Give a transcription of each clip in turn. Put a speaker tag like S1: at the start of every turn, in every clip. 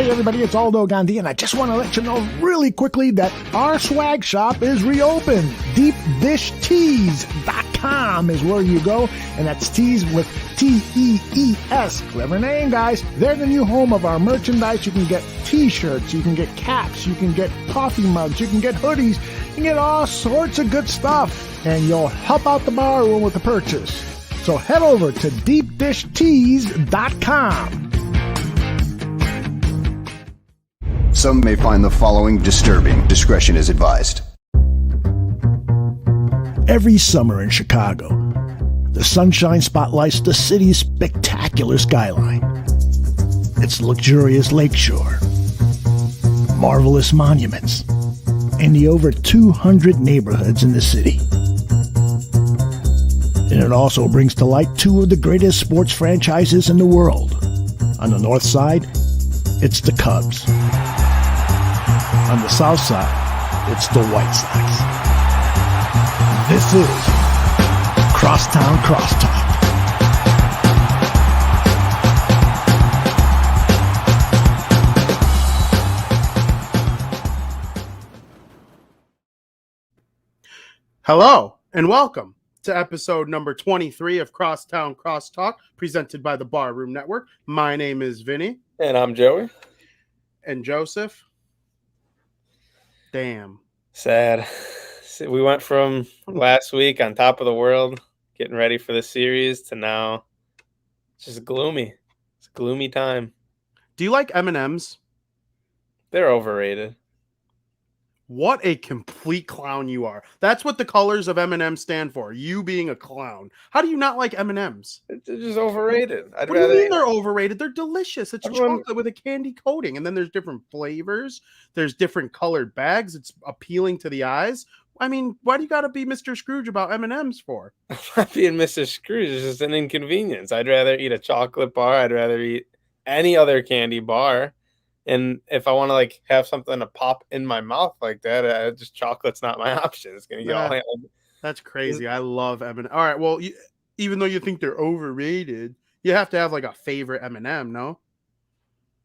S1: Hey everybody, it's Aldo Gandhi, and I just want to let you know really quickly that our swag shop is reopened. DeepDishTees.com is where you go, and that's tees with T-E-E-S. Clever name, guys. They're the new home of our merchandise. You can get t-shirts, you can get caps, you can get coffee mugs, you can get hoodies, you can get all sorts of good stuff, and you'll help out the bar room with the purchase. So head over to DeepDishTees.com.
S2: Some may find the following disturbing. Discretion is advised.
S1: Every summer in Chicago, the sunshine spotlights the city's spectacular skyline. Its luxurious lakeshore, marvelous monuments, and the over 200 neighborhoods in the city. And it also brings to light two of the greatest sports franchises in the world. On the north side, it's the Cubs. On the south side, it's the White Sox. This is Crosstown Crosstalk.
S3: Hello and welcome to episode number 23 of Crosstown Crosstalk, presented by the Barroom Network. My name is Vinny.
S4: And I'm Joey.
S3: And Joseph. Damn.
S4: Sad. We went from last week on top of the world, getting ready for the series, to now it's just gloomy. It's a gloomy time.
S3: Do you like M&Ms?
S4: They're overrated.
S3: What a complete clown you are. That's what the colors of M&M stand for. You being a clown. How do you not like M&Ms?
S4: They're just overrated.
S3: What do you mean they're overrated? They're delicious. It's chocolate with a candy coating. And then there's different flavors. There's different colored bags. It's appealing to the eyes. I mean, why do you got to be Mr. Scrooge about M&Ms for?
S4: I'm not being Mr. Scrooge. It's just an inconvenience. I'd rather eat a chocolate bar. I'd rather eat any other candy bar. And if I want to like have something to pop in my mouth like that, just chocolate's not my option. It's gonna get all.
S3: That's crazy. I love M&M. All right, well, even though you think they're overrated, you have to have like a favorite M&M, no?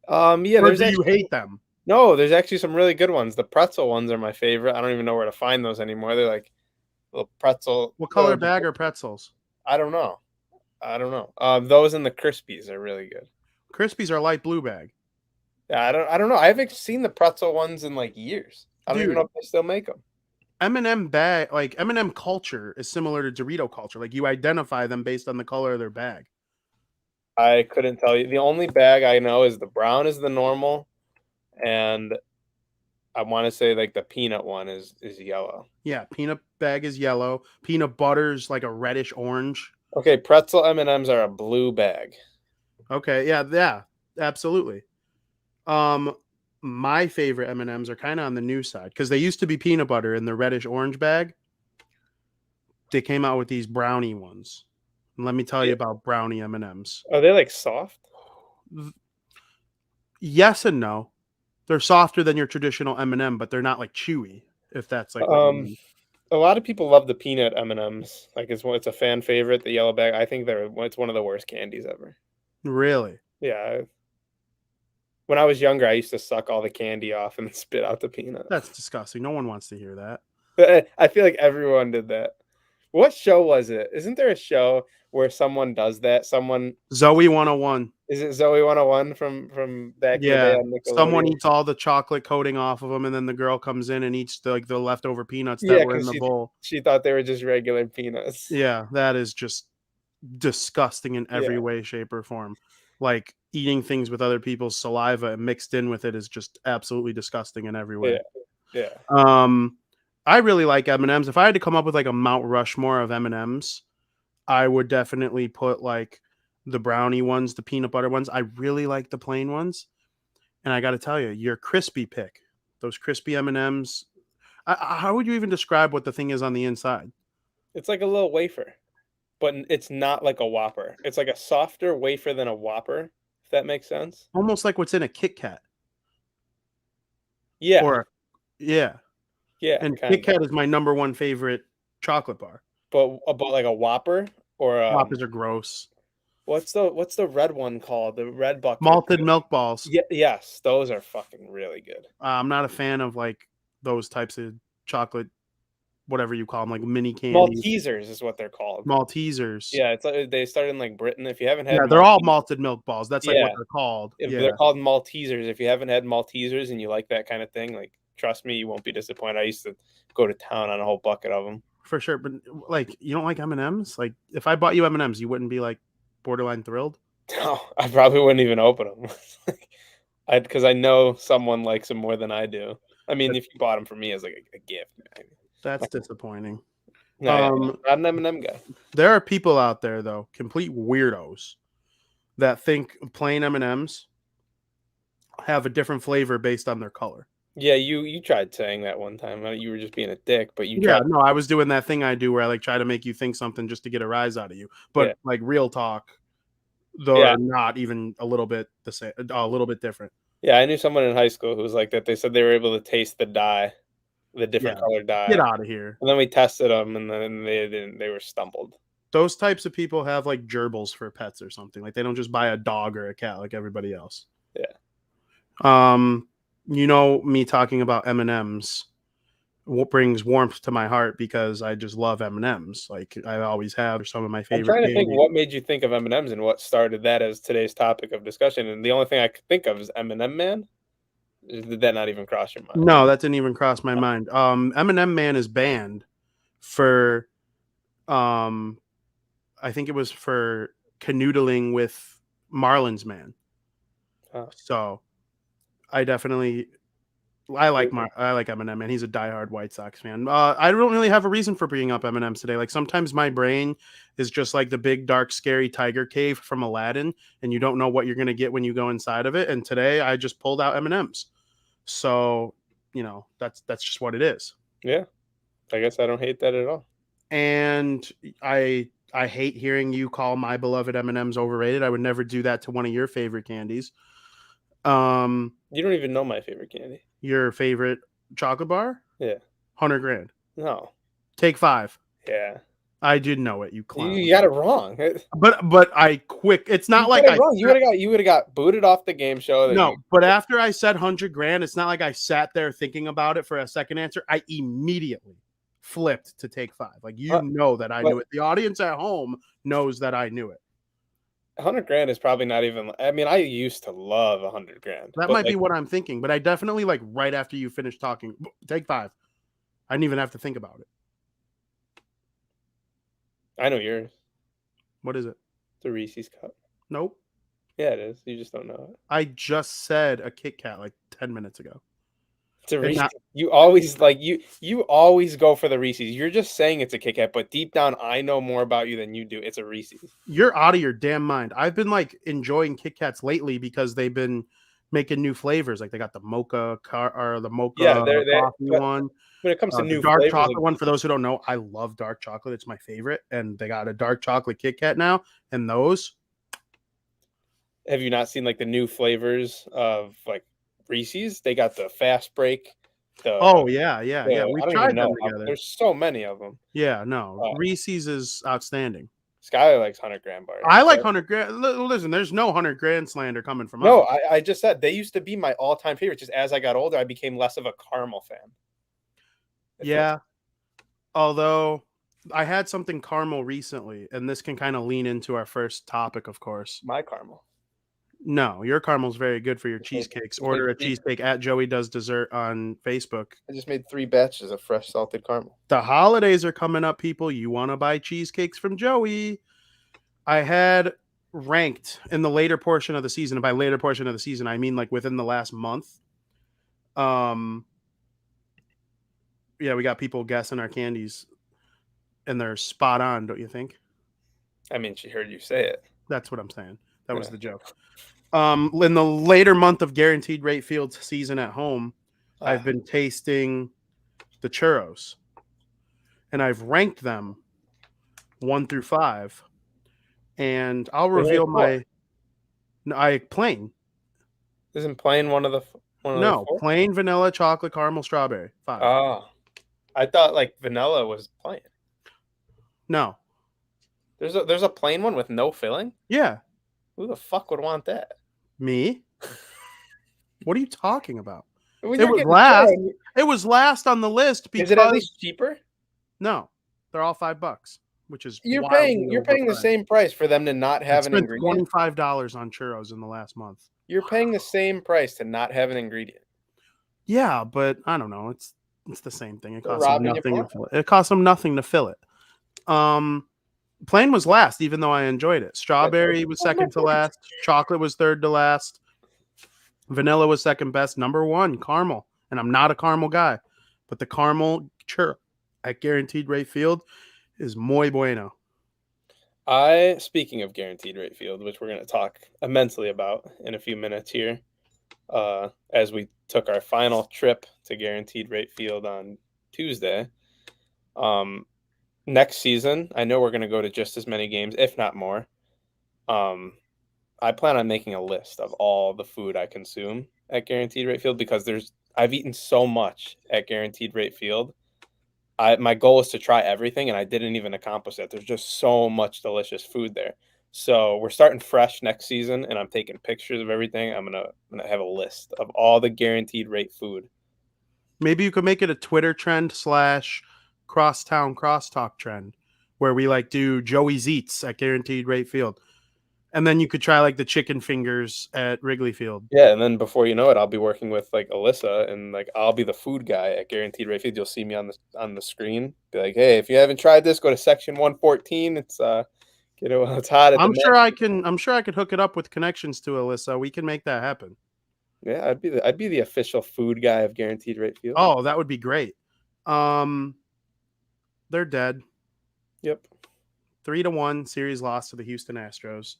S4: Yeah.
S3: Or do you hate them?
S4: No, there's actually some really good ones. The pretzel ones are my favorite. I don't even know where to find those anymore. They're like little pretzel.
S3: What color bag are pretzels?
S4: I don't know. Those and the Crispies are really good.
S3: Crispies are light blue bag.
S4: Yeah, I don't know. I haven't seen the pretzel ones in like years. I don't even know if they still make them.
S3: M&M bag, like M&M culture is similar to Dorito culture. Like you identify them based on the color of their bag.
S4: I couldn't tell you. The only bag I know is the brown is the normal, and I want to say like the peanut one is yellow.
S3: Yeah, peanut bag is yellow. Peanut butter's like a reddish orange.
S4: Okay, pretzel M&Ms are a blue bag.
S3: Okay, yeah, absolutely. My favorite M&Ms are kind of on the new side because they used to be peanut butter in the reddish orange bag. They came out with these brownie ones. And let me tell you about brownie M&Ms.
S4: Are they like soft?
S3: Yes and no. They're softer than your traditional M&M, but they're not like chewy. If that's like
S4: a lot of people love the peanut M&Ms. Like it's a fan favorite. The yellow bag. I think it's one of the worst candies ever.
S3: Really?
S4: Yeah. When I was younger, I used to suck all the candy off and spit out the peanut.
S3: That's disgusting. No one wants to hear that.
S4: I feel like everyone did that. What show was it? Isn't there a show where someone does that?
S3: Zoe 101.
S4: Is it Zoe 101 from back in the day on Nickelodeon?
S3: Someone eats all the chocolate coating off of them, and then the girl comes in and eats the leftover peanuts that were in the bowl.
S4: She thought they were just regular peanuts.
S3: Yeah, that is just disgusting in every way, shape, or form. Like eating things with other people's saliva and mixed in with it is just absolutely disgusting in every way.
S4: Yeah.
S3: I really like M&Ms. If I had to come up with like a Mount Rushmore of M&Ms, I would definitely put like the brownie ones, the peanut butter ones. I really like the plain ones. And I got to tell you, your crispy pick, those crispy M&Ms, how would you even describe what the thing is on the inside?
S4: It's like a little wafer. But it's not like a Whopper. It's like a softer wafer than a Whopper, if that makes sense.
S3: Almost like what's in a Kit Kat.
S4: Yeah.
S3: Yeah. And Kit Kat is my number one favorite chocolate bar.
S4: But like a Whopper or
S3: Whoppers are gross.
S4: What's the red one called? The red bucket.
S3: Malted milk balls.
S4: Yeah, yes, those are fucking really good.
S3: I'm not a fan of like those types of chocolate, whatever you call them, like mini candies.
S4: Maltesers is what they're called.
S3: Maltesers.
S4: Yeah, it's like, they started in like Britain. If you haven't had
S3: Yeah, they're all malted milk balls. That's like what
S4: Yeah.
S3: they're called.
S4: if
S3: Yeah.
S4: they're called Maltesers. If you haven't had Maltesers and you like that kind of thing, like trust me, you won't be disappointed. I used to go to town on a whole bucket of them.
S3: For sure. But like, you don't like M&Ms? Like, if I bought you M&Ms, you wouldn't be like borderline thrilled?
S4: No, I probably wouldn't even open them. Because I know someone likes them more than I do. I mean, if you bought them for me as like a gift,
S3: That's disappointing.
S4: no, yeah, not an M&M guy.
S3: There are people out there though, complete weirdos, that think plain M&Ms have a different flavor based on their color.
S4: Yeah, you tried saying that one time. You were just being a dick, but you
S3: Yeah,
S4: tried.
S3: no, I was doing that thing I do where I like try to make you think something just to get a rise out of you. But
S4: Yeah.
S3: like real talk, they're not even a little bit the same, a little bit different.
S4: Yeah, I knew someone in high school who was like that. They said they were able to taste the dye, the different colored dye.
S3: Get out of here.
S4: And then we tested them, and then they didn't. They were stumbled.
S3: Those types of people have like gerbils for pets or something. Like they don't just buy a dog or a cat like everybody else.
S4: Yeah.
S3: You know, me talking about M&Ms what brings warmth to my heart because I just love M&Ms. Like I always have. They're some of my favorite.
S4: I'm trying to think
S3: candy.
S4: what made you think of M&Ms and what started that as today's topic of discussion. And the only thing I could think of is M&M Man. Did that not even cross your mind?
S3: No, that didn't even cross my mind. M&M Man is banned for, I think it was for canoodling with Marlins Man.
S4: Oh.
S3: So I definitely, I like M&M, man. He's a diehard White Sox fan. I don't really have a reason for bringing up M&Ms today. Like sometimes my brain is just like the big, dark, scary tiger cave from Aladdin, and you don't know what you're gonna get when you go inside of it. And today I just pulled out M&Ms. So you know that's just what it is.
S4: Yeah, I guess I don't hate that at all.
S3: And I hate hearing you call my beloved M&Ms overrated. I would never do that to one of your favorite candies.
S4: You don't even know my favorite candy.
S3: Your favorite chocolate bar?
S4: Yeah.
S3: $100,000.
S4: No.
S3: Take 5.
S4: Yeah.
S3: I did know it, you clown.
S4: You got it wrong.
S3: But I quick. It's not like I.
S4: You would have got booted off the game show.
S3: No, but after I said $100,000, it's not like I sat there thinking about it for a second answer. I immediately flipped to take 5. Like know that I knew it. The audience at home knows that I knew it.
S4: $100,000 is probably not even. I mean, I used to love $100,000.
S3: That might be what I'm thinking, but I definitely like right after you finished talking, take 5. I didn't even have to think about it.
S4: I know yours.
S3: What is it?
S4: The Reese's Cup.
S3: Nope.
S4: Yeah, it is. You just don't know it.
S3: I just said a Kit Kat like 10 minutes ago.
S4: It's a Reese's. You always you always go for the Reese's. You're just saying it's a Kit Kat, but deep down, I know more about you than you do. It's a Reese's.
S3: You're out of your damn mind. I've been like enjoying Kit Kats lately because they've been making new flavors. Like they got the mocha coffee one.
S4: When it comes to new
S3: dark
S4: flavors,
S3: chocolate one, for those who don't know, I love dark chocolate. It's my favorite, and they got a dark chocolate Kit Kat now. And those.
S4: Have you not seen like the new flavors of like Reese's? They got the fast break.
S3: Yeah. We tried them together.
S4: There's so many of them.
S3: Yeah, no. Reese's is outstanding.
S4: Skylar likes $100,000 bars.
S3: I like $100,000. Listen, there's no $100,000 slander coming from us.
S4: No, I just said they used to be my all-time favorite. Just as I got older, I became less of a caramel fan.
S3: Yeah. Although I had something caramel recently, and this can kind of lean into our first topic, of course.
S4: My caramel.
S3: No, your caramel's very good for your cheesecakes. Order a cheesecake at Joey Does Dessert on Facebook.
S4: I just made 3 batches of fresh salted caramel.
S3: The holidays are coming up, people. You want to buy cheesecakes from Joey. I had ranked in the later portion of the season. And by later portion of the season, I mean like within the last month. Yeah, we got people guessing our candies, and they're spot on, don't you think?
S4: I mean, she heard you say it.
S3: That's what I'm saying. That was the joke. In the later month of Guaranteed Rate Field season at home, I've been tasting the churros, and I've ranked them 1 through 5, and I'll reveal plain.
S4: Isn't plain one of the
S3: plain vanilla, chocolate, caramel, strawberry 5.
S4: Oh, I thought like vanilla was plain.
S3: No.
S4: There's a plain one with no filling?
S3: Yeah,
S4: Who the fuck would want that?
S3: me. What are you talking about?
S4: When
S3: It
S4: you're
S3: was
S4: getting
S3: last.
S4: churro,
S3: It was last on the list
S4: is it at
S3: because
S4: least cheaper?
S3: no, they're all $5, which is
S4: You're
S3: wildly
S4: paying the
S3: overpriced.
S4: same price for them to not
S3: I
S4: have an
S3: spent
S4: ingredient.
S3: $25 on churros in the last month.
S4: You're paying the same price to not have an ingredient.
S3: Yeah, but I don't know. It's the same thing. It
S4: They're
S3: costs them
S4: robbing you
S3: nothing to
S4: blind.
S3: fill it. It costs them nothing to fill it. Plain was last, even though I enjoyed it. Strawberry was second to last. Chocolate was third to last. Vanilla was second best. Number one, caramel. And I'm not a caramel guy, but the caramel churro at Guaranteed Rate Field is muy bueno.
S4: Speaking of guaranteed rate field, which we're going to talk immensely about in a few minutes here, as we took our final trip to guaranteed rate field on Tuesday. Next season, I know we're going to go to just as many games, if not more. I plan on making a list of all the food I consume at guaranteed rate field because I've eaten so much at guaranteed rate field. My goal is to try everything, and I didn't even accomplish that. There's just so much delicious food there. So we're starting fresh next season, and I'm taking pictures of everything. I'm gonna have a list of all the guaranteed rate food.
S3: Maybe you could make it a Twitter trend / crosstown crosstalk trend where we like do Joey's Eats at Guaranteed Rate Field. And then you could try like the chicken fingers at Wrigley Field.
S4: Yeah, and then before you know it, I'll be working with like Alyssa, and like I'll be the food guy at Guaranteed Rate Field. You'll see me on the screen. Be like, hey, if you haven't tried this, go to section 114. It's get it while it's hot at the
S3: I'm
S4: net.
S3: sure I could hook it up with connections to Alyssa. We can make that happen.
S4: Yeah, I'd be the official food guy of Guaranteed Rate Field.
S3: Oh, that would be great. They're dead.
S4: Yep.
S3: 3-1 series loss to the Houston Astros.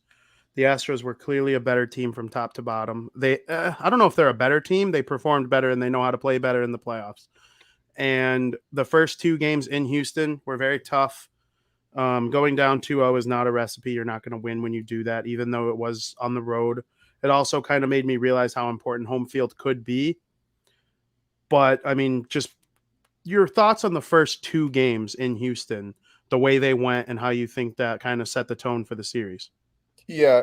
S3: The Astros were clearly a better team from top to bottom. I don't know if they're a better team. They performed better and they know how to play better in the playoffs. And the first two games in Houston were very tough. Going down 2-0 is not a recipe. You're not going to win when you do that, even though it was on the road. It also kind of made me realize how important home field could be. But, I mean, just your thoughts on the first two games in Houston, the way they went and how you think that kind of set the tone for the series.
S4: Yeah,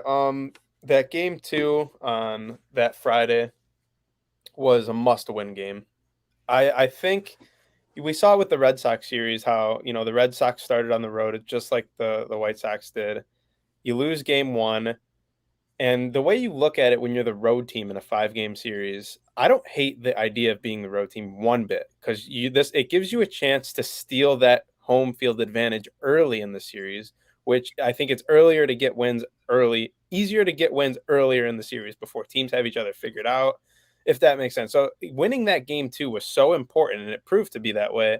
S4: that game 2 on that Friday was a must-win game. I think we saw with the Red Sox series how, the Red Sox started on the road just like the White Sox did. You lose game 1, and the way you look at it when you're the road team in a 5-game series, I don't hate the idea of being the road team one bit because it gives you a chance to steal that home field advantage early in the series, which I think it's easier to get wins earlier in the series before teams have each other figured out, if that makes sense. So winning that game 2 was so important, and it proved to be that way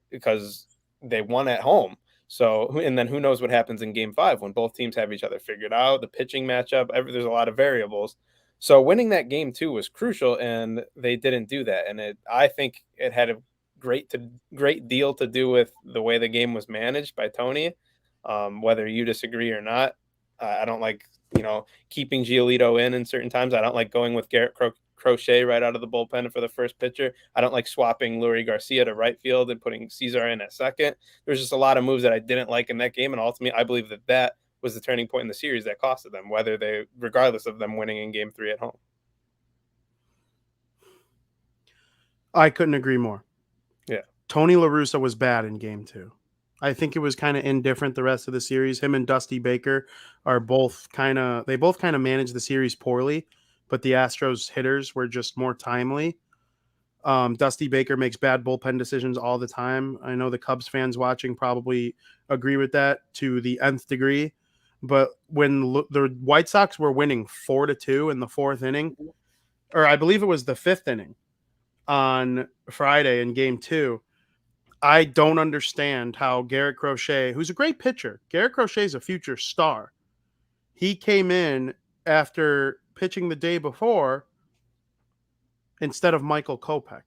S4: because they won at home. So, and then who knows what happens in game 5 when both teams have each other figured out, the pitching matchup, there's a lot of variables. So winning that game 2 was crucial, and they didn't do that. And I think it had a great deal to do with the way the game was managed by Tony. Whether you disagree or not, I don't like, keeping Giolito in certain times. I don't like going with Garrett Crochet right out of the bullpen for the first pitcher. I don't like swapping Lurie Garcia to right field and putting Cesar in at second. There's just a lot of moves that I didn't like in that game, and ultimately, I believe that was the turning point in the series that costed them, regardless of them winning in game 3 at home.
S3: I couldn't agree more.
S4: Yeah.
S3: Tony La Russa was bad in game 2. I think it was kind of indifferent the rest of the series. Him and Dusty Baker they both kind of managed the series poorly, but the Astros hitters were just more timely. Dusty Baker makes bad bullpen decisions all the time. I know the Cubs fans watching probably agree with that to the nth degree. But when the White Sox were winning 4-2 in the 4th inning, or I believe it was the 5th inning on Friday in game 2, I don't understand how Garrett Crochet, who's a great pitcher, Garrett Crochet is a future star. He came in after pitching the day before instead of Michael Kopech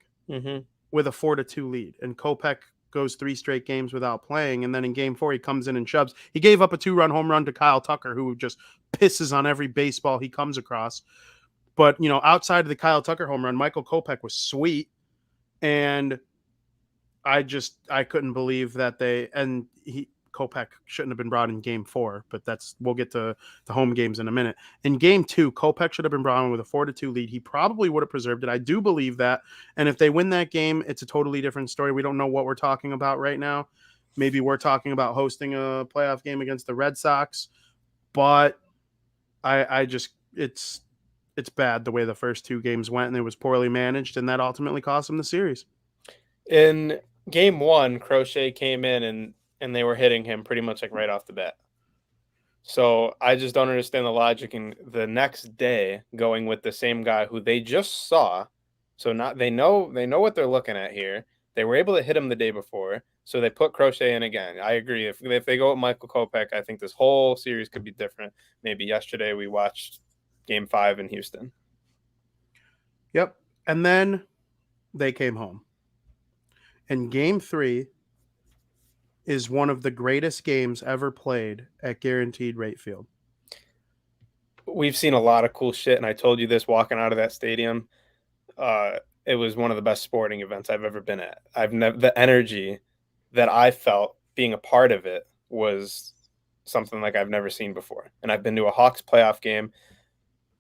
S3: with a 4-2 lead. And Kopech goes 3 straight games without playing. And then in game 4, he comes in and shoves. He gave up a 2-run home run to Kyle Tucker, who just pisses on every baseball he comes across. But, outside of the Kyle Tucker home run, Michael Kopech was sweet. And I couldn't believe that Kopech shouldn't have been brought in game 4, but we'll get to the home games in a minute. In game 2, Kopech should have been brought in with a 4-2 lead. He probably would have preserved it. I do believe that. And if they win that game, it's a totally different story. We don't know what we're talking about right now. Maybe we're talking about hosting a playoff game against the Red Sox, but I just it's bad the way the first 2 games went, and it was poorly managed, and that ultimately cost them the series.
S4: In game 1, Crochet came in and they were hitting him pretty much like right off the bat. So I just don't understand the logic in the next day going with the same guy who they just saw. So they know what they're looking at here. They were able to hit him the day before, so they put Crochet in again. I agree. If they go with Michael Kopech, I think this whole series could be different. Maybe yesterday we watched Game 5 in Houston.
S3: Yep. And then they came home. And Game 3 is one of the greatest games ever played at Guaranteed Rate Field.
S4: We've seen a lot of cool shit, and I told you this walking out of that stadium. It was one of the best sporting events I've ever been at. The energy that I felt being a part of it was something like I've never seen before. And I've been to a Hawks playoff game.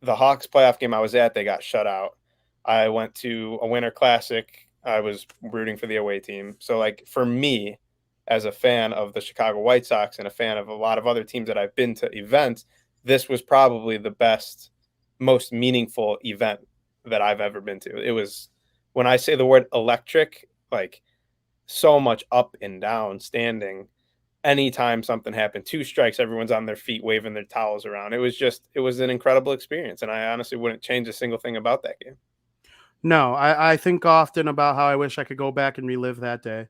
S4: The Hawks playoff game I was at, they got shut out. I went to a Winter Classic. I was rooting for the away team. So, like, for me, as a fan of the Chicago White Sox and a fan of a lot of other teams that I've been to events, this was probably the best, most meaningful event that I've ever been to. It was, when I say the word electric, like so much up and down standing. Anytime something happened, 2 strikes, everyone's on their feet waving their towels around. It was an incredible experience, and I honestly wouldn't change a single thing about that game.
S3: No, I think often about how I wish I could go back and relive that day.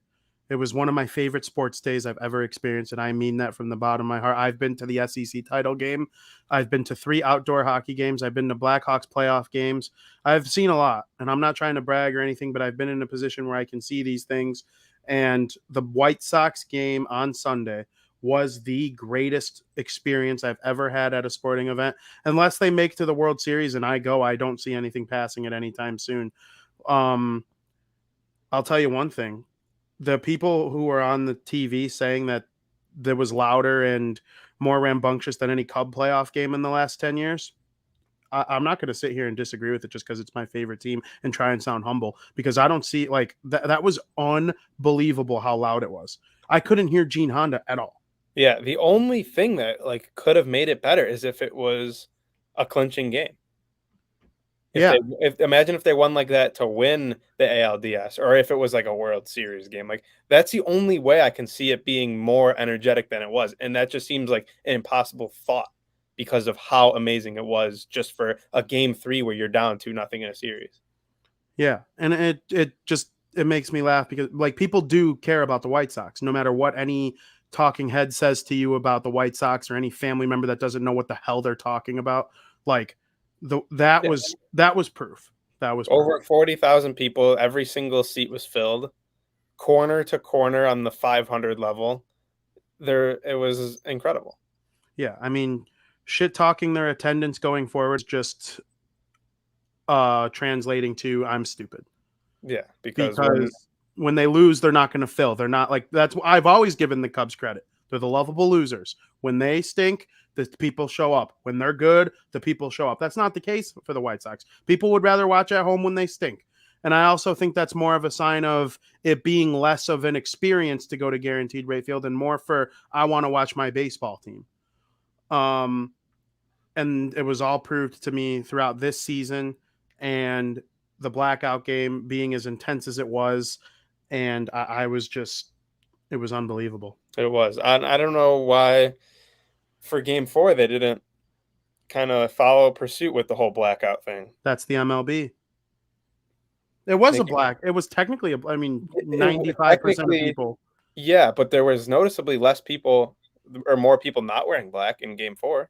S3: It was one of my favorite sports days I've ever experienced, and I mean that from the bottom of my heart. I've been to the SEC title game. I've been to 3 outdoor hockey games. I've been to Blackhawks playoff games. I've seen a lot, and I'm not trying to brag or anything, but I've been in a position where I can see these things. And the White Sox game on Sunday was the greatest experience I've ever had at a sporting event. Unless they make to the World Series and I don't see anything passing it anytime soon. I'll tell you one thing. The people who were on the TV saying that there was louder and more rambunctious than any Cub playoff game in the last 10 years, I'm not going to sit here and disagree with it just because it's my favorite team and try and sound humble, because I don't see, like, that was unbelievable how loud it was. I couldn't hear Gene Honda at all.
S4: Yeah, the only thing that like could have made it better is if it was a clinching game. Imagine if they won like that to win the ALDS, or if it was like a World Series game. Like, that's the only way I can see it being more energetic than it was. And that just seems like an impossible thought because of how amazing it was just for a Game 3 where you're down 2-0 in a series.
S3: Yeah, and it makes me laugh because, like, people do care about the White Sox, no matter what any talking head says to you about the White Sox, or any family member that doesn't know what the hell they're talking about. Like, that was proof. That was
S4: over 40,000 people. Every single seat was filled, corner to corner on the 500 level. It was incredible.
S3: Yeah, I mean, shit talking their attendance going forward is just translating to I'm stupid.
S4: Yeah, because
S3: when they lose, they're not going to fill. They're not like, that's what I've always given the Cubs credit. They're the lovable losers. When they stink, the people show up. When they're good, the people show up. That's not the case for the White Sox. People would rather watch at home when they stink. And I also think that's more of a sign of it being less of an experience to go to Guaranteed Rate Field and more for, I want to watch my baseball team. And it was all proved to me throughout this season, and the blackout game being as intense as it was. And I was just, it was unbelievable.
S4: It was. I don't know why for Game 4 they didn't kind of follow pursuit with the whole blackout thing.
S3: That's the MLB. It was it was technically, 95% of people.
S4: Yeah, but there was noticeably less people, or more people not wearing black in Game 4.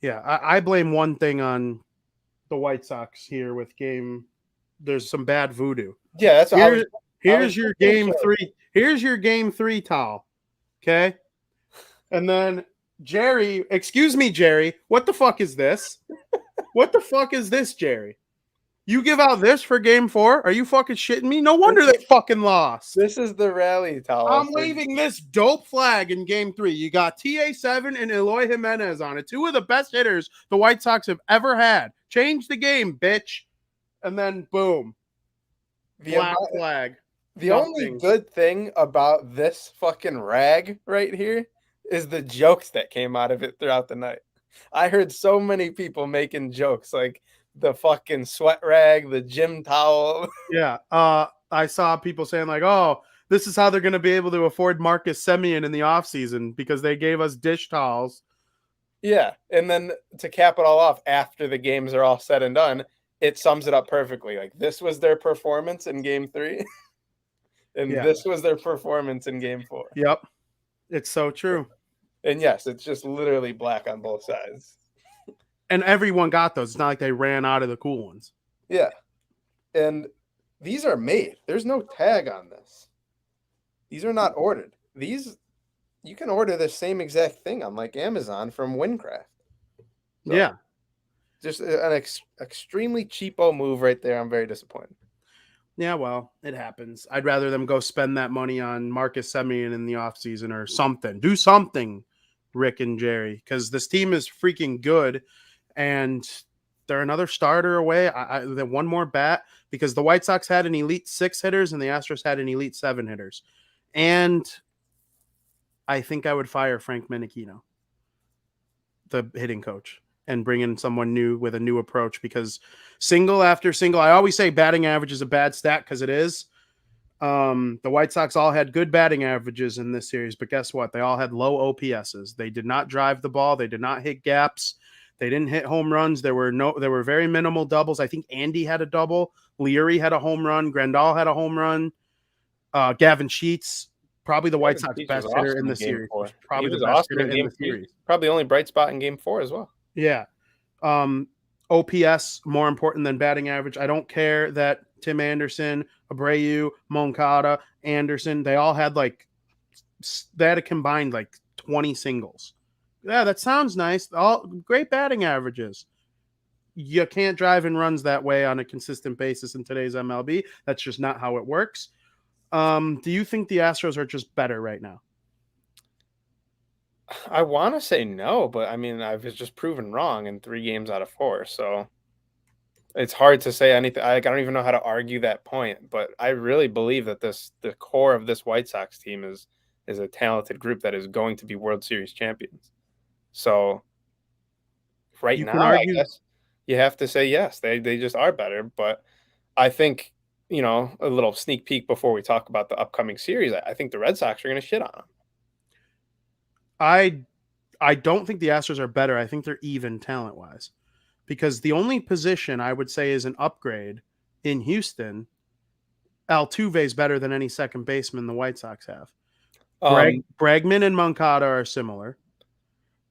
S3: Yeah, I blame one thing on the White Sox here with game. There's some bad voodoo.
S4: Yeah, that's
S3: here's your Game 3. Here's your Game 3 towel. Okay? And then excuse me, Jerry, what the fuck is this? What the fuck is this, Jerry? You give out this for game 4? Are you fucking shitting me? No wonder they fucking lost.
S4: This is the rally towel.
S3: I'm waving this dope flag in game 3. You got TA7 and Eloy Jimenez on it. 2 of the best hitters the White Sox have ever had. Change the game, bitch. And then boom. Black flag.
S4: The only good thing about this fucking rag right here is the jokes that came out of it throughout the night. I heard so many people making jokes like the fucking sweat rag, the gym towel.
S3: Yeah. I saw people saying like, oh, this is how they're going to be able to afford Marcus Semien in the offseason because they gave us dish towels.
S4: Yeah. And then to cap it all off, after the games are all said and done, it sums it up perfectly. Like this was their performance in game 3. And this was their performance in game 4.
S3: Yep. It's so true.
S4: And yes, it's just literally black on both sides.
S3: And everyone got those. It's not like they ran out of the cool ones.
S4: Yeah. And these are made. There's no tag on this. These are not ordered. These, you can order the same exact thing on like Amazon from Windcraft. So,
S3: yeah.
S4: Just an extremely cheapo move right there. I'm very disappointed.
S3: Yeah, well, it happens. I'd rather them go spend that money on Marcus Semien in the offseason or something. Do something, Rick and Jerry, because this team is freaking good, and they're another starter away. They're one more bat because the White Sox had an elite 6 hitters and the Astros had an elite 7 hitters. And I think I would fire Frank Menechino, the hitting coach, and bring in someone new with a new approach because single after single, I always say batting average is a bad stat because it is. The White Sox all had good batting averages in this series, but guess what? They all had low OPSs. They did not drive the ball. They did not hit gaps. They didn't hit home runs. There were very minimal doubles. I think Andy had a double. Leary had a home run. Grandal had a home run. Gavin Sheets, probably the White Sox best hitter in the series. Probably the best hitter in the series.
S4: Probably the only bright spot in game 4 as well.
S3: Yeah. OPS more important than batting average. I don't care that Tim Anderson, Abreu, Moncada, Anderson, they all had they had a combined like 20 singles. Yeah, that sounds nice. All great batting averages. You can't drive in runs that way on a consistent basis in today's MLB. That's just not how it works. Do you think the Astros are just better right now?
S4: I want to say no, but I mean, I've just proven wrong in 3 games out of 4. So it's hard to say anything. I don't even know how to argue that point, but I really believe that the core of this White Sox team is a talented group that is going to be World Series champions. So now, I guess you have to say yes, they just are better. But I think, a little sneak peek before we talk about the upcoming series, I think the Red Sox are going to shit on them.
S3: I don't think the Astros are better. I think they're even talent-wise. Because the only position I would say is an upgrade in Houston, Altuve is better than any second baseman the White Sox have. Bregman and Moncada are similar.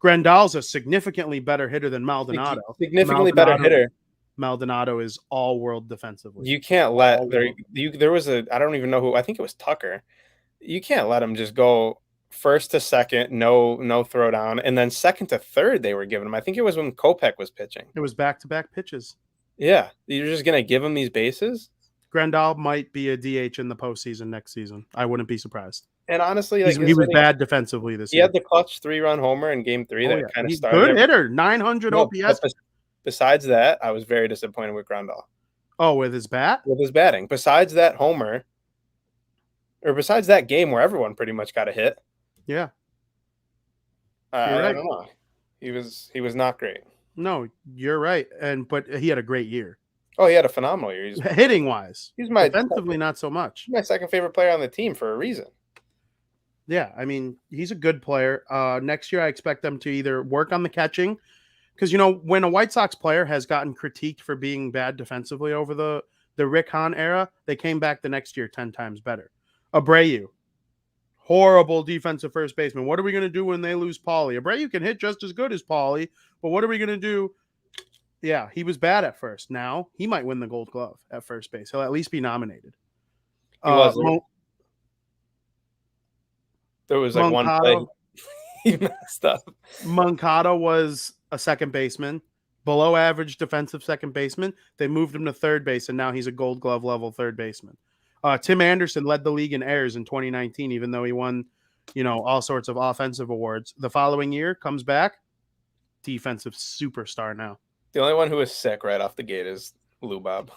S3: Grandal's a significantly better hitter than Maldonado.
S4: Better hitter.
S3: Maldonado is all-world defensively.
S4: You can't let there was I don't even know who. I think it was Tucker. You can't let him just go first to second, no throw down, and then second to third they were giving him. I think it was when Kopech was pitching.
S3: It was back-to-back pitches.
S4: Yeah, you're just gonna give him these bases.
S3: Grandal might be a DH in the postseason next season. I wouldn't be surprised.
S4: And honestly,
S3: he was bad defensively this year.
S4: He had the clutch 3-run homer in game 3 that kind of started.
S3: Good hitter, 900 OPS.
S4: Besides that, I was very disappointed with Grandal.
S3: Oh, with his bat?
S4: With his batting. Besides that homer, or besides that game where everyone pretty much got a hit.
S3: Yeah.
S4: I don't know. He was not great.
S3: No, you're right. But he had a great year.
S4: Oh, he had a phenomenal year.
S3: Hitting wise.
S4: He's my
S3: defensively not so much.
S4: He's my second favorite player on the team for a reason.
S3: Yeah, I mean, he's a good player. Next year I expect them to either work on the catching, because when a White Sox player has gotten critiqued for being bad defensively over the Rick Hahn era, they came back the next year 10 times better. Abreu, horrible defensive first baseman. What are we going to do when they lose Paulie? Abreu can hit just as good as Paulie, but what are we going to do? Yeah, he was bad at first. Now he might win the Gold Glove at first base. He'll at least be nominated.
S4: He was. There was like one play he messed up.
S3: Moncada was a second baseman. below average defensive second baseman. They moved him to third base, and now he's a Gold Glove level third baseman. Tim Anderson led the league in errors in 2019, even though he won, all sorts of offensive awards. The following year, comes back, defensive superstar now.
S4: The only one who is sick right off the gate is Lou Bob.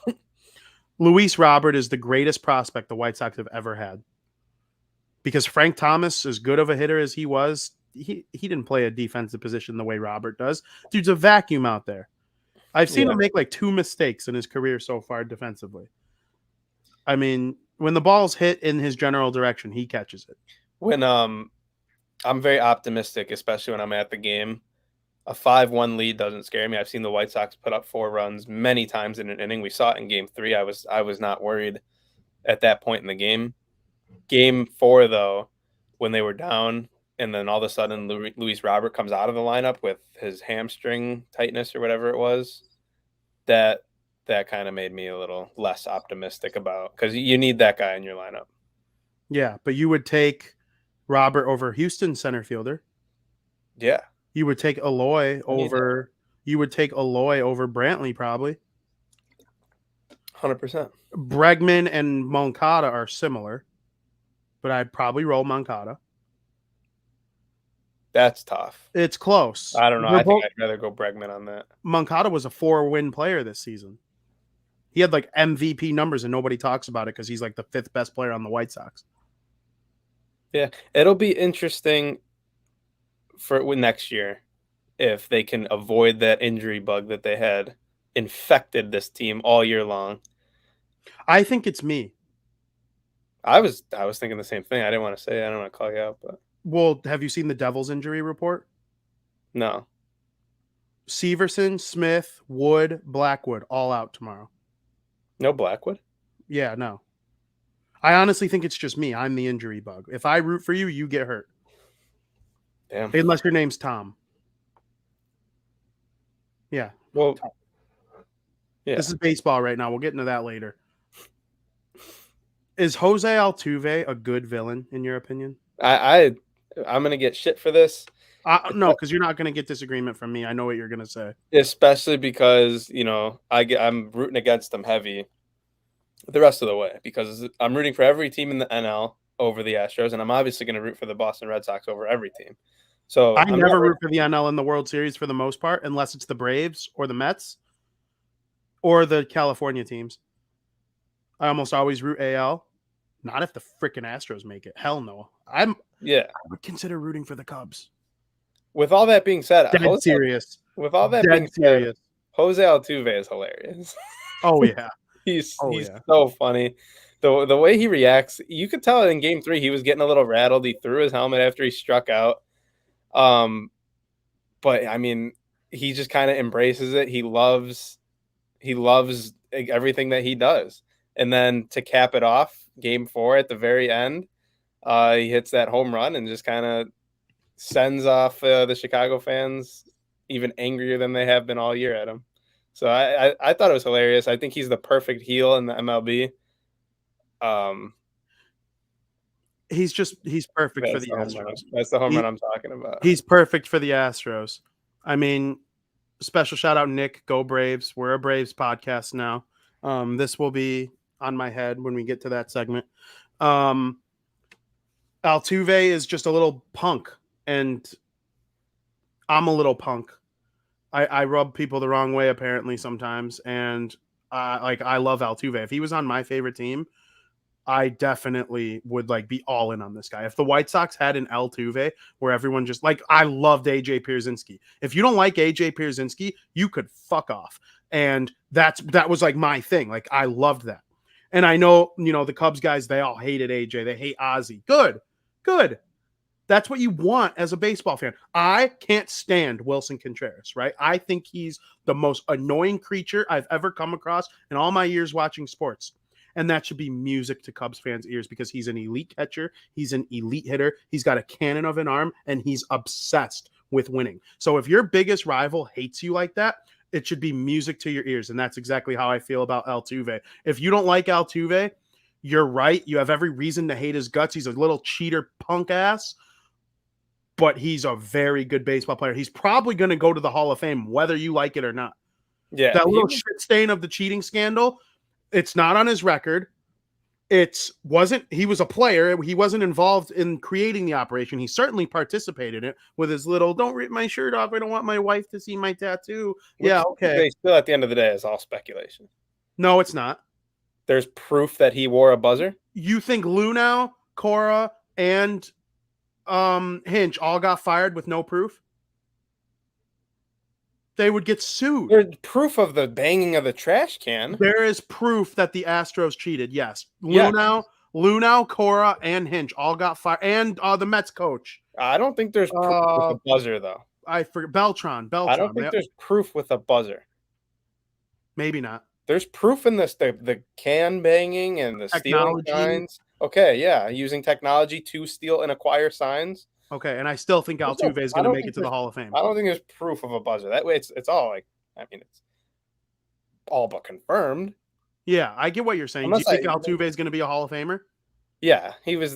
S3: Luis Robert is the greatest prospect the White Sox have ever had. Because Frank Thomas, as good of a hitter as he was, he didn't play a defensive position the way Robert does. Dude's a vacuum out there. I've seen him make like 2 mistakes in his career so far defensively. I mean, when the ball's hit in his general direction, he catches it.
S4: When I'm very optimistic, especially when I'm at the game. A 5-1 lead doesn't scare me. I've seen the White Sox put up 4 runs many times in an inning. We saw it in Game 3. I was not worried at that point in the game. Game 4, though, when they were down, and then all of a sudden Luis Robert comes out of the lineup with his hamstring tightness or whatever it was, that kind of made me a little less optimistic about, because you need that guy in your lineup.
S3: Yeah, but you would take Robert over Houston center fielder.
S4: Yeah.
S3: You would take Eloy over Brantley probably.
S4: 100%.
S3: Bregman and Moncada are similar, but I'd probably roll Moncada.
S4: That's tough.
S3: It's close.
S4: I don't know. I think I'd rather go Bregman on that.
S3: Moncada was a 4-win player this season. He had like MVP numbers and nobody talks about it because he's like the 5th best player on the White Sox.
S4: Yeah, it'll be interesting for next year if they can avoid that injury bug that they had infected this team all year long.
S3: I think it's me.
S4: I was thinking the same thing. I didn't want to say it. I don't want to call you out, but
S3: well, have you seen the Devils injury report?
S4: No.
S3: Severson, Smith, Wood, Blackwood, all out tomorrow.
S4: No Blackwood?
S3: Yeah, no. I honestly think it's just me. I'm the injury bug. If I root for you, you get hurt.
S4: Damn.
S3: Unless your name's Tom. Yeah.
S4: Well, yeah.
S3: This is baseball right now. We'll get into that later. Is Jose Altuve a good villain, in your opinion?
S4: I'm going to get shit for this.
S3: No, because you're not going to get disagreement from me. I know what you're going to say.
S4: Especially because, I'm rooting against them heavy the rest of the way because I'm rooting for every team in the NL over the Astros, and I'm obviously going to root for the Boston Red Sox over every team. So
S3: I never root for the NL in the World Series for the most part, unless it's the Braves or the Mets or the California teams. I almost always root AL. Not if the freaking Astros make it. Hell no. I would consider rooting for the Cubs.
S4: With all that being said,
S3: serious.
S4: With all that being said, Jose Altuve is hilarious.
S3: Oh yeah.
S4: He's so funny. The way he reacts, you could tell in Game 3 he was getting a little rattled. He threw his helmet after he struck out. But I mean, he just kind of embraces it. He loves everything that he does. And then to cap it off, Game 4 at the very end, he hits that home run and just kind of sends off the Chicago fans even angrier than they have been all year at him. So I thought it was hilarious. I think he's the perfect heel in the MLB.
S3: He's perfect for the Astros.
S4: That's the home run I'm talking about.
S3: He's perfect for the Astros. I mean, special shout out, Nick. Go Braves. We're a Braves podcast now. This will be on my head when we get to that segment. Altuve is just a little punk, and I'm a little punk. I rub people the wrong way apparently sometimes, and I love Altuve. If he was on my favorite team, I definitely would be all in on this guy. If the White Sox had an Altuve where everyone just I loved AJ Pierzynski. If you don't like AJ Pierzynski, you could fuck off. And that was my thing. I loved that. And I know, the Cubs guys, they all hated AJ. They hate Ozzy. Good. That's what you want as a baseball fan. I can't stand Wilson Contreras, right? I think he's the most annoying creature I've ever come across in all my years watching sports. And that should be music to Cubs fans' ears because he's an elite catcher. He's an elite hitter. He's got a cannon of an arm, and he's obsessed with winning. So if your biggest rival hates you like that, it should be music to your ears. And that's exactly how I feel about Altuve. If you don't like Altuve, you're right. You have every reason to hate his guts. He's a little cheater punk ass. but he's a very good baseball player. He's probably going to go to the Hall of Fame, whether you like it or not.
S4: Yeah,
S3: That little shit stain of the cheating scandal, it's not on his record. He was a player. He wasn't involved in creating the operation. He certainly participated in it with his little, don't rip my shirt off. I don't want my wife to see my tattoo. Yeah, okay.
S4: Still, at the end of the day, it's all speculation.
S3: No, it's not.
S4: There's proof that he wore a buzzer.
S3: You think Lunau, Cora, and Hinch all got fired with no proof? They would get sued.
S4: There's proof of the banging of the trash can.
S3: There is proof that the Astros cheated. Yes. Lunau, Cora, and Hinch all got fired. And the Mets coach.
S4: I don't think there's proof with a buzzer, though.
S3: I forget. Beltran.
S4: I don't think there's proof with a buzzer.
S3: Maybe not.
S4: There's proof in this, the can banging and the stealing signs. Okay, yeah. Using technology to steal and acquire signs.
S3: Okay, and I still think Altuve is going to make it to the Hall of Fame.
S4: I don't think there's proof of a buzzer. That way, it's all like, I mean, it's all but confirmed.
S3: Yeah, I get what you're saying. Do you think Altuve is going to be a Hall of Famer?
S4: Yeah, he's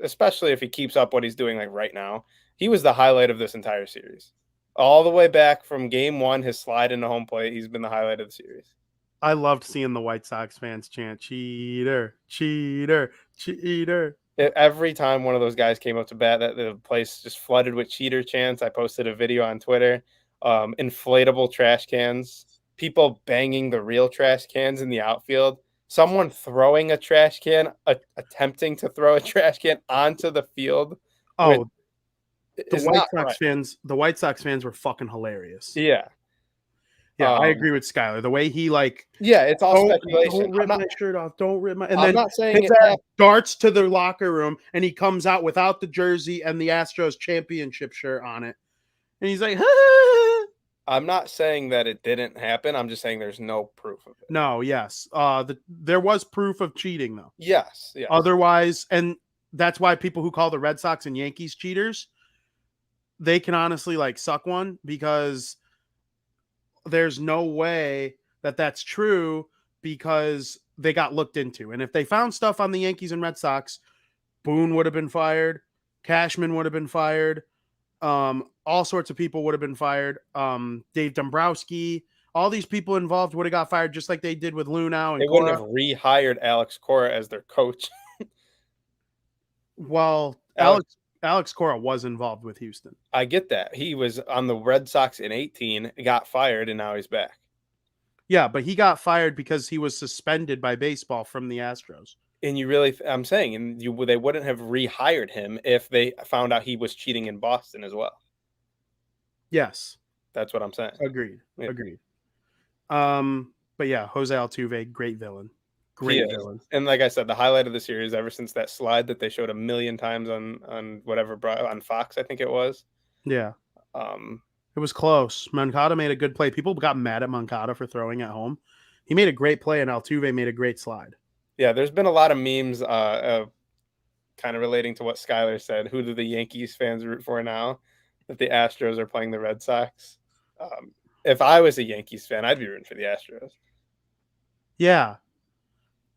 S4: especially if he keeps up what he's doing like right now. He was the highlight of this entire series. All the way back from game 1, his slide into home plate, he's been the highlight of the series.
S3: I loved seeing the White Sox fans chant, cheater, cheater, cheater.
S4: Every time one of those guys came up to bat, that the place just flooded with cheater chants. I posted a video on Twitter. Inflatable trash cans, people banging the real trash cans in the outfield, someone throwing a trash can, attempting to throw a trash can onto the field.
S3: Oh, the White Sox fans were fucking hilarious.
S4: Yeah.
S3: Yeah, I agree with Skyler. The way he
S4: it's all speculation.
S3: Don't rip my shirt off. Don't rip my. And
S4: I'm
S3: then
S4: not saying
S3: his ass darts to the locker room, and he comes out without the jersey and the Astros championship shirt on it, and he's like,
S4: I'm not saying that it didn't happen. I'm just saying there's no proof of it.
S3: No, yes, there was proof of cheating though.
S4: Yes.
S3: Otherwise, and that's why people who call the Red Sox and Yankees cheaters, they can honestly suck one, because there's no way that that's true, because they got looked into. And if they found stuff on the Yankees and Red Sox, Boone would have been fired. Cashman would have been fired. All sorts of people would have been fired. Dave Dombrowski, all these people involved would have got fired, just like they did with Lunau and
S4: They wouldn't have rehired Alex Cora as their coach.
S3: Well, Alex Cora was involved with Houston.
S4: I get that. He was on the Red Sox in 2018, got fired, and now he's back.
S3: Yeah, but he got fired because he was suspended by baseball from the Astros.
S4: And you really, I'm saying, they wouldn't have rehired him if they found out he was cheating in Boston as well.
S3: Yes.
S4: That's what I'm saying.
S3: Agreed. Yeah. Agreed. But yeah, Jose Altuve, great villain. Great villain.
S4: And like I said, the highlight of the series ever since that slide that they showed 1 million times on whatever, on Fox, I think it was.
S3: Yeah. It was close. Moncada made a good play. People got mad at Moncada for throwing at home. He made a great play, and Altuve made a great slide. Yeah,
S4: there's been a lot of memes kind of relating to what Skyler said. Who do the Yankees fans root for now that the Astros are playing the Red Sox? If I was a Yankees fan, I'd be rooting for the Astros.
S3: Yeah.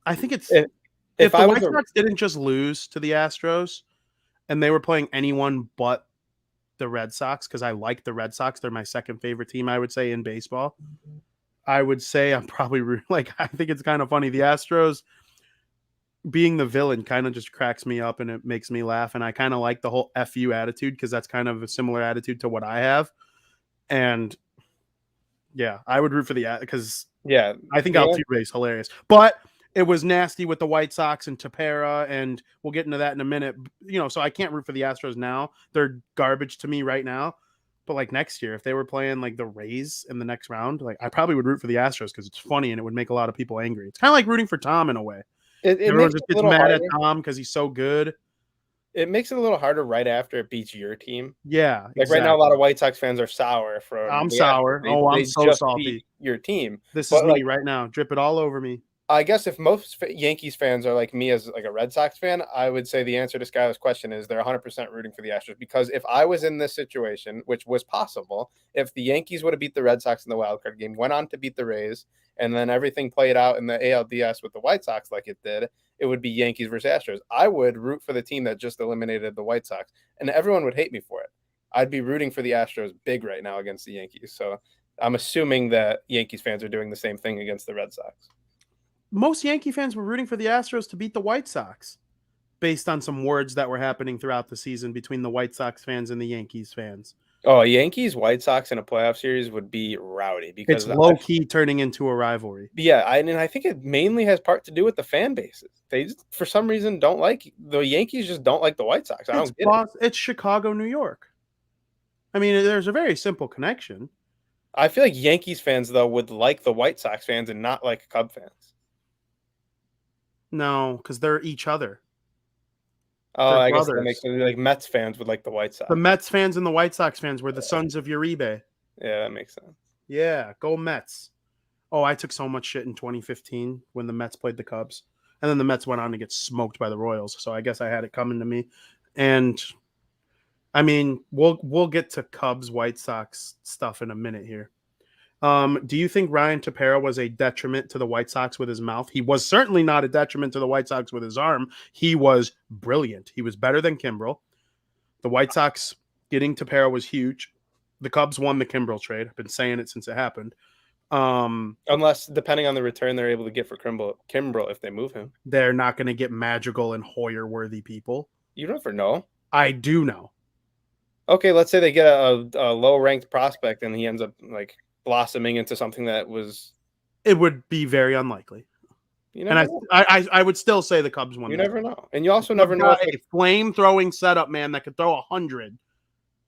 S3: I think it's if the White Sox didn't just lose to the Astros and they were playing anyone but the Red Sox, because I like the Red Sox. They're my second favorite team, I would say, in baseball. I would say I'm probably I think it's kind of funny. The Astros being the villain kind of just cracks me up and it makes me laugh. And I kind of like the whole FU attitude, because that's kind of a similar attitude to what I have. And yeah, I would root for because I think Altuve is hilarious. But it was nasty with the White Sox and Tepera, and we'll get into that in a minute. So I can't root for the Astros now. They're garbage to me right now. But next year, if they were playing the Rays in the next round, I probably would root for the Astros because it's funny and it would make a lot of people angry. It's kind of like rooting for Tom in a way. Everyone just gets mad at Tom because he's so good.
S4: It makes it a little harder right after it beats your team.
S3: Yeah,
S4: exactly. Right now, a lot of White Sox fans are sour.
S3: I'm sour. I'm so salty.
S4: Your team.
S3: This is me right now. Drip it all over me.
S4: I guess if most Yankees fans are like me as a Red Sox fan, I would say the answer to Skyler's question is they're 100% rooting for the Astros. Because if I was in this situation, which was possible, if the Yankees would have beat the Red Sox in the wildcard game, went on to beat the Rays, and then everything played out in the ALDS with the White Sox like it did, it would be Yankees versus Astros. I would root for the team that just eliminated the White Sox, and everyone would hate me for it. I'd be rooting for the Astros big right now against the Yankees. So I'm assuming that Yankees fans are doing the same thing against the Red Sox.
S3: Most Yankee fans were rooting for the Astros to beat the White Sox based on some words that were happening throughout the season between the White Sox fans and the Yankees fans.
S4: Oh, Yankees White Sox in a playoff series would be rowdy because
S3: It's low key turning into a rivalry.
S4: I think it mainly has part to do with the fan bases. They just, for some reason, don't like the Yankees. Just don't like the White Sox. I don't get it.
S3: It's Chicago, New York. I mean, there's a very simple connection.
S4: I feel like Yankees fans though would like the White Sox fans and not like Cub fans.
S3: No, because they're each other.
S4: Oh,
S3: They're
S4: I guess that
S3: brothers.
S4: makes sense. Like Mets fans would like the White Sox.
S3: The Mets fans and the White Sox fans were the sons of Uribe.
S4: Yeah, that makes sense.
S3: Yeah, go Mets. Oh, I took so much shit in 2015 when the Mets played the Cubs. And then the Mets went on to get smoked by the Royals. So I guess I had it coming to me. And I mean, we'll get to Cubs White Sox stuff in a minute here. Do you think Ryan Tepera was a detriment to the White Sox with his mouth? He was certainly not a detriment to the White Sox with his arm. He was brilliant. He was better than Kimbrel. The White Sox getting Tepera was huge. The Cubs won the Kimbrel trade. I've been saying it since it happened.
S4: Unless, depending on the return they're able to get for Kimbrel if they move him.
S3: They're not going to get Madrigal and Hoyer-worthy people.
S4: You never know.
S3: I do know.
S4: Okay, let's say they get a low-ranked prospect and he ends up like blossoming into something that was.
S3: It would be very unlikely.
S4: You never
S3: know. I would still say the Cubs won.
S4: You never know. And you also never know
S3: if a flame-throwing setup man that could throw 100.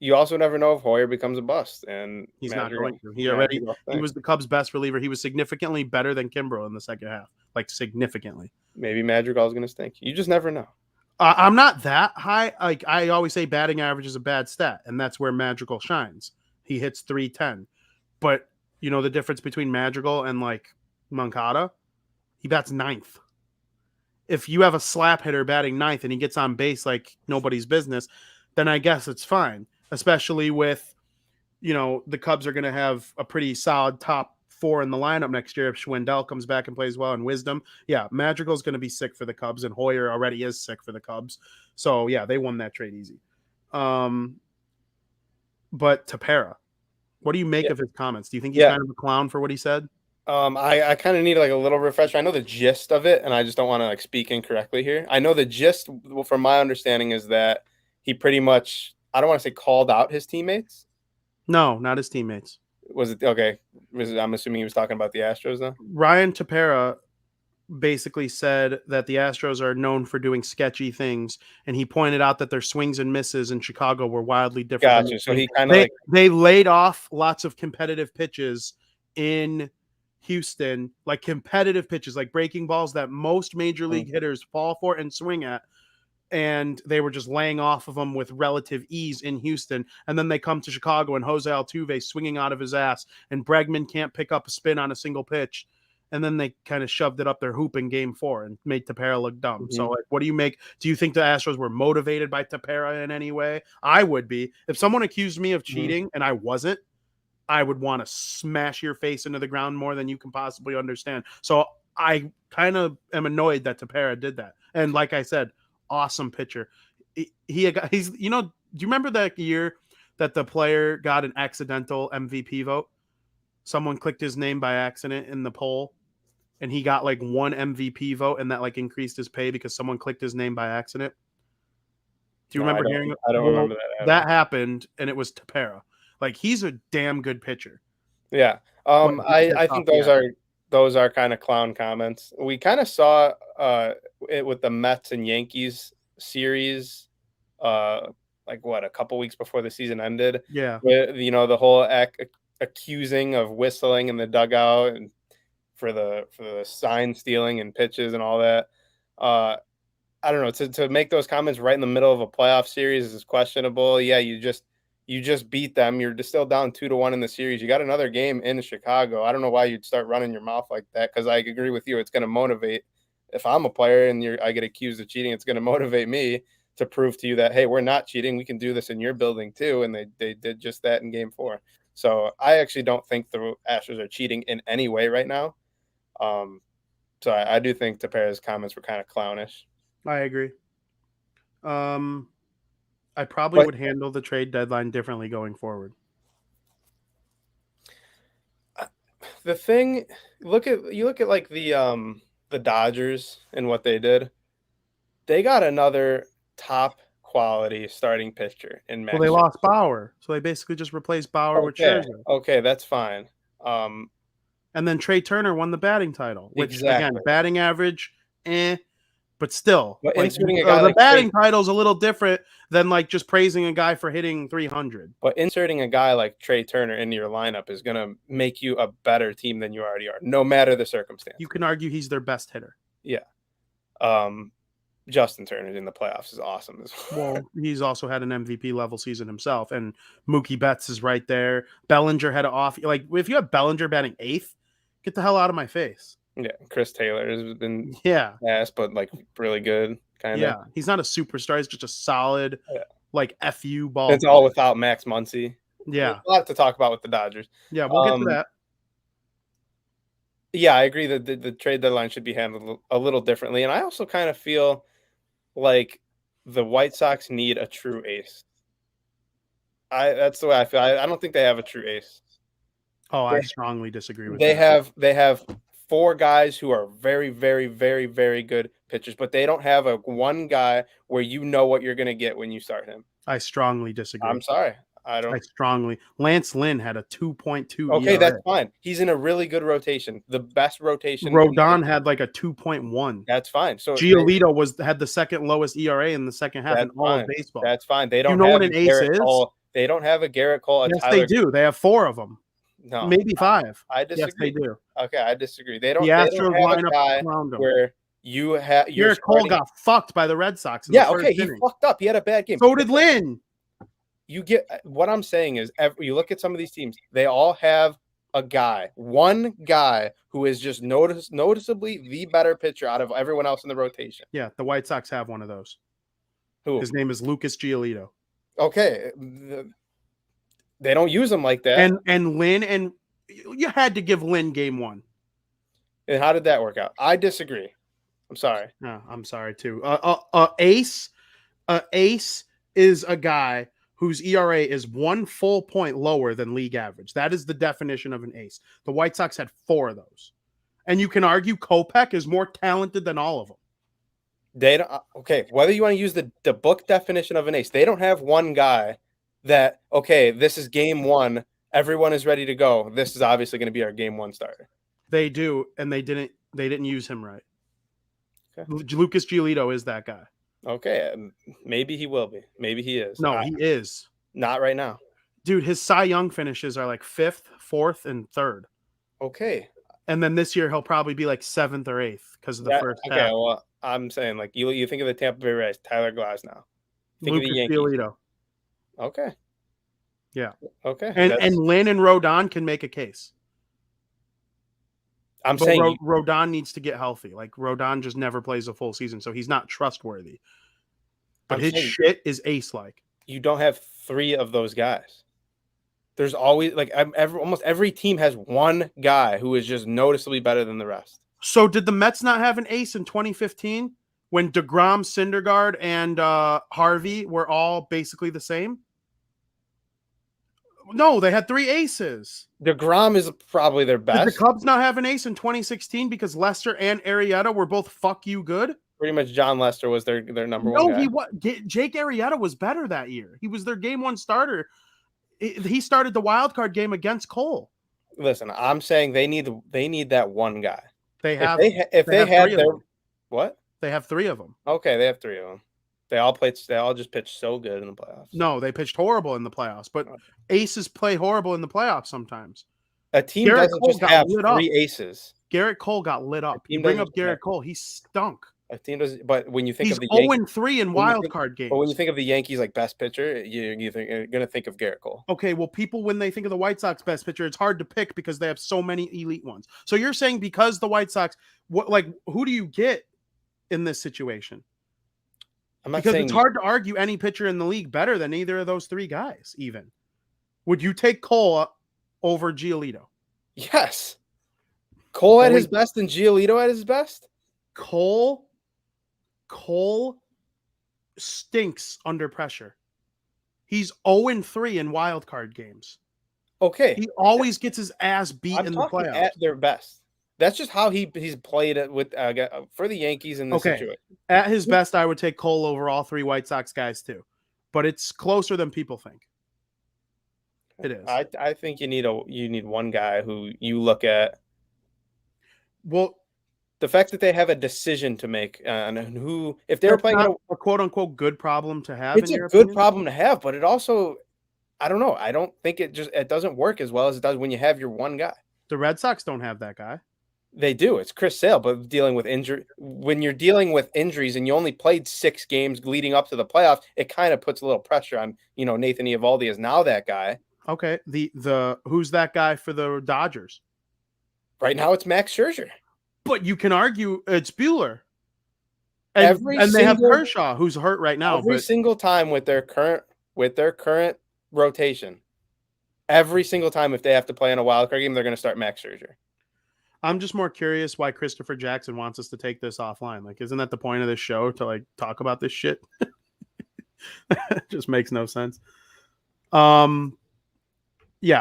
S4: You also never know if Hoyer becomes a bust, and
S3: he's not going to. He was the Cubs' best reliever. He was significantly better than Kimbrel in the second half, like significantly.
S4: Maybe Madrigal's going to stink. You just never know.
S3: I'm not that high. Like I always say, batting average is a bad stat, and that's where Madrigal shines. He hits 310, but you know the difference between Madrigal and like Moncada, he bats ninth. If you have a slap hitter batting ninth and he gets on base like nobody's business, then I guess it's fine. Especially with, you know, the Cubs are going to have a pretty solid top 4 in the lineup next year if Schwindel comes back and plays well and Wisdom. Yeah, Madrigal's going to be sick for the Cubs, and Hoyer already is sick for the Cubs. So, yeah, they won that trade easy. But Tepera, what do you make of his comments? Do you think he's kind of a clown for what he said?
S4: I kind of need like a little refresher. I know the gist of it, and I just don't want to like speak incorrectly here. I know the gist, from my understanding, is that he pretty much, I don't want to say called out his teammates.
S3: No, not his teammates.
S4: Was it okay? I'm assuming he was talking about the Astros though.
S3: Ryan Tepera basically said that the Astros are known for doing sketchy things, and he pointed out that their swings and misses in Chicago were wildly different.
S4: Gotcha. So he kind of
S3: they laid off lots of competitive pitches in Houston, like competitive pitches, like breaking balls that most major league hitters fall for and swing at. And they were just laying off of them with relative ease in Houston. And then they come to Chicago and Jose Altuve swinging out of his ass, and Bregman can't pick up a spin on a single pitch. And then they kind of shoved it up their hoop in game 4 and made Tepera look dumb. So like, what do you make? Do you think the Astros were motivated by Tepera in any way? I would be. If someone accused me of cheating and I wasn't, I would want to smash your face into the ground more than you can possibly understand. So I kind of am annoyed that Tepera did that. And like I said, awesome pitcher. He's you know, do you remember that year that the player got an accidental MVP vote? Someone clicked his name by accident in the poll, and he got like 1 MVP vote, and that like increased his pay because someone clicked his name by accident. Do you remember hearing?
S4: I don't remember that.
S3: That happened, and it was Tepera. Like, he's a damn good pitcher.
S4: Yeah. I think those are kind of clown comments. We kind of saw it with the Mets and Yankees series, like a couple weeks before the season ended.
S3: Yeah.
S4: With, you know, the whole accusing of whistling in the dugout and for the sign stealing and pitches and all that. I don't know, to make those comments right in the middle of a playoff series is questionable. Yeah, you just beat them. You're still down 2-1 in the series. You got another game in Chicago. I don't know why you'd start running your mouth like that, because I agree with you. It's going to motivate. If I'm a player and I get accused of cheating, it's going to motivate me to prove to you that, hey, we're not cheating. We can do this in your building too. And they did just that in game 4. So I actually don't think the Astros are cheating in any way right now. So I do think Tepera's comments were kind of clownish.
S3: I agree. I probably
S4: But-
S3: would handle the trade deadline differently going forward.
S4: The thing, look at like the Dodgers and what they did. They got another top quality starting pitcher in Max.
S3: Well, they lost Bauer, so they basically just replaced Bauer with Scherzer.
S4: Okay, that's fine.
S3: And then Trey Turner won the batting title, which again,
S4: Exactly.
S3: batting average, but still,
S4: But
S3: like,
S4: inserting a guy
S3: the
S4: like
S3: batting
S4: Trey,
S3: title is a little different than like just praising a guy for hitting 300.
S4: but inserting a guy like Trey Turner into your lineup is gonna make you a better team than you already are, no matter the circumstance.
S3: You can argue he's their best hitter.
S4: Yeah. Justin Turner in the playoffs is awesome as well.
S3: Well, he's also had an MVP level season himself, and Mookie Betts is right there. Bellinger had an off. Like, if you have Bellinger batting 8th, get the hell out of my face.
S4: Yeah, Chris Taylor has been
S3: Yeah,
S4: but like really good, kind of.
S3: yeah. He's not a superstar. He's just a solid, like FU ball.
S4: It's all without Max Muncy.
S3: Yeah,
S4: There's a lot to talk about with the Dodgers.
S3: yeah. We'll get to that.
S4: Yeah, I agree that the trade deadline should be handled a little differently, and I also kind of feel like the White Sox need a true ace. That's the way I feel. I don't think they have a true ace.
S3: Oh, I strongly disagree with
S4: They
S3: that.
S4: have 4 guys who are very, very, very, very good pitchers, but they don't have a one guy where you know what you're going to get when you start him.
S3: I strongly disagree.
S4: I'm sorry.
S3: I strongly. Lance Lynn had a 2.2.
S4: Okay,
S3: ERA.
S4: that's fine. He's in a really good rotation, the best rotation.
S3: Rodon had like a 2.1.
S4: That's fine. So
S3: Giolito had the second lowest ERA in the second half in all of baseball.
S4: That's fine. They don't
S3: know
S4: have
S3: what an ace is?
S4: Cole. They don't have a Garrett Cole.
S3: Yes, they do. They have 4 of them.
S4: No,
S3: Maybe 5.
S4: I disagree.
S3: Yes, they do.
S4: Okay, I disagree. They don't.
S3: The
S4: They
S3: Astros
S4: don't have
S3: line
S4: a
S3: up
S4: guy
S3: around them.
S4: where you have.
S3: Garrett Cole got fucked by the Red Sox. In
S4: Yeah.
S3: the first
S4: Okay, he
S3: inning.
S4: fucked up. He had a bad game.
S3: So did Lynn.
S4: You get what I'm saying is you look at some of these teams, they all have one guy who is just noticeably the better pitcher out of everyone else in the rotation.
S3: Yeah, the White Sox have one of those.
S4: Who?
S3: His name is Lucas Giolito.
S4: Okay. They don't use him like that.
S3: And Lynn, and you had to give Lynn game 1.
S4: And how did that work out? I disagree. I'm sorry.
S3: No, I'm sorry too. Ace is a guy whose ERA is 1 full point lower than league average. That is the definition of an ace. The White Sox had 4 of those. And you can argue Kopech is more talented than all of them.
S4: They don't. Okay, whether you want to use the book definition of an ace, they don't have one guy that, okay, this is game 1. Everyone is ready to go. This is obviously going to be our game 1 starter.
S3: They do, and they didn't use him right.
S4: Okay.
S3: Lucas Giolito is that guy.
S4: Okay, maybe he will be. Maybe he is.
S3: No, he is.
S4: Not right now.
S3: Dude, his Cy Young finishes are like 5th, 4th, and 3rd.
S4: Okay.
S3: And then this year he'll probably be like 7th or 8th because of the first half.
S4: Okay, well, I'm saying like you think of the Tampa Bay Rays, Tyler Glass now. Think
S3: Lucas
S4: of the Yankees.
S3: Giolito.
S4: Okay.
S3: Yeah.
S4: Okay.
S3: And Lynn and Rodon can make a case.
S4: I'm
S3: But
S4: saying
S3: Rodon needs to get healthy. Like, Rodon just never plays a full season, so he's not trustworthy. But his shit is ace-like.
S4: You don't have 3 of those guys. There's always like almost every team has one guy who is just noticeably better than the rest.
S3: So did the Mets not have an ace in 2015 when DeGrom, Syndergaard, and Harvey were all basically the same? No, they had 3 aces.
S4: DeGrom is probably their best.
S3: Did the Cubs not have an ace in 2016 because Lester and Arrieta were both fuck you good?
S4: Pretty much John Lester was their number one guy.
S3: No, he was. Jake Arrieta was better that year. He was their game 1 starter. He started the wild card game against Cole.
S4: Listen, I'm saying they need that one guy.
S3: They have.
S4: If they had their what?
S3: They have 3 of them.
S4: Okay, they have 3 of them. They all just pitched so good in the playoffs.
S3: No, they pitched horrible in the playoffs, but aces play horrible in the playoffs sometimes.
S4: A team
S3: Garrett
S4: doesn't
S3: Cole
S4: just
S3: got
S4: have
S3: lit
S4: 3
S3: up.
S4: aces.
S3: Garrett Cole got lit up. You bring up Garrett Cole, he stunk.
S4: A team does, but when you think
S3: He's
S4: of the Yankees,
S3: 0-3 in wild card games.
S4: but when you think of the Yankees like best pitcher, you're going to think of Garrett Cole.
S3: Okay, well, people when they think of the White Sox best pitcher, it's hard to pick because they have so many elite ones. So you're saying because the White Sox, who do you get in this situation?
S4: I'm not
S3: because
S4: saying
S3: it's hard to argue any pitcher in the league better than either of those 3 guys. Even would you take Cole over Giolito?
S4: Yes, Cole at his best and Giolito at his best.
S3: Cole stinks under pressure. He's 0-3 in wild card games.
S4: Okay,
S3: He always gets his ass beat
S4: I'm
S3: in the
S4: talking
S3: playoffs.
S4: at their best. That's just how he's played it with for the Yankees in this
S3: Okay.
S4: situation.
S3: At his best, I would take Cole over all 3 White Sox guys too. But it's closer than people think. It is.
S4: I think you need one guy who you look at.
S3: Well,
S4: The fact that they have a decision to make and who, if they were
S3: that's
S4: playing
S3: not a quote unquote good problem to have.
S4: it's
S3: in
S4: a
S3: your
S4: good
S3: opinion?
S4: problem to have, but it also, I don't know. I don't think it doesn't work as well as it does when you have your one guy.
S3: The Red Sox don't have that guy.
S4: They do. It's Chris Sale, but dealing with injury. When you're dealing with injuries and you only played 6 games leading up to the playoffs, it kind of puts a little pressure on. Nathan Eovaldi is now that guy.
S3: Okay. The who's that guy for the Dodgers?
S4: Right now, it's Max Scherzer.
S3: But you can argue it's Bueller. And they have Kershaw, who's hurt right now.
S4: Every single time with their current rotation, every single time if they have to play in a wild card game, they're going to start Max Scherzer.
S3: I'm just more curious why Christopher Jackson wants us to take this offline. Like, isn't that the point of this show, to like talk about this shit? It just makes no sense. Yeah,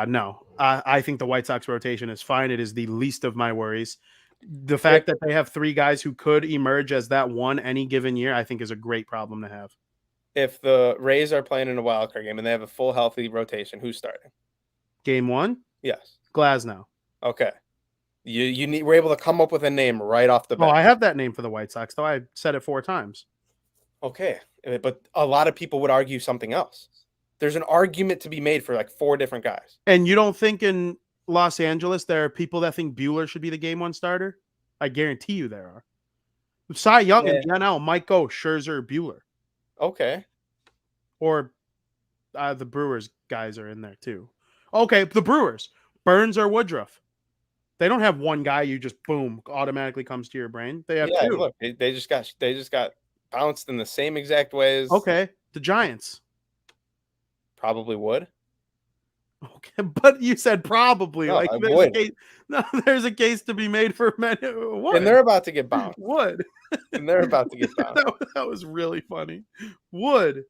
S3: no. I think the White Sox rotation is fine. It is the least of my worries. The fact that they have 3 guys who could emerge as that one any given year, I think is a great problem to have.
S4: If the Rays are playing in a wild card game and they have a full healthy rotation, who's starting?
S3: Game 1?
S4: Yes.
S3: Glasnow.
S4: Okay. We're able to come up with a name right off the bat.
S3: Oh, I have that name for the White Sox, though. I said it 4 times.
S4: Okay. But a lot of people would argue something else. There's an argument to be made for like 4 different guys.
S3: And you don't think in Los Angeles there are people that think Bueller should be the game 1 starter? I guarantee you there are. Cy Young and NL might go Scherzer or Bueller.
S4: Okay.
S3: Or the Brewers guys are in there too. Okay, the Brewers. Burns or Woodruff. They don't have one guy you just boom automatically comes to your brain. They have 2.
S4: Look, they just got bounced in the same exact ways.
S3: Okay, the Giants.
S4: Probably would.
S3: Okay, but you said probably.
S4: No,
S3: like
S4: I
S3: there's
S4: would.
S3: a case, no, there's a case to be made for men. Would.
S4: And they're about to get bounced.
S3: Would.
S4: And they're about to get bounced.
S3: That was really funny. Would.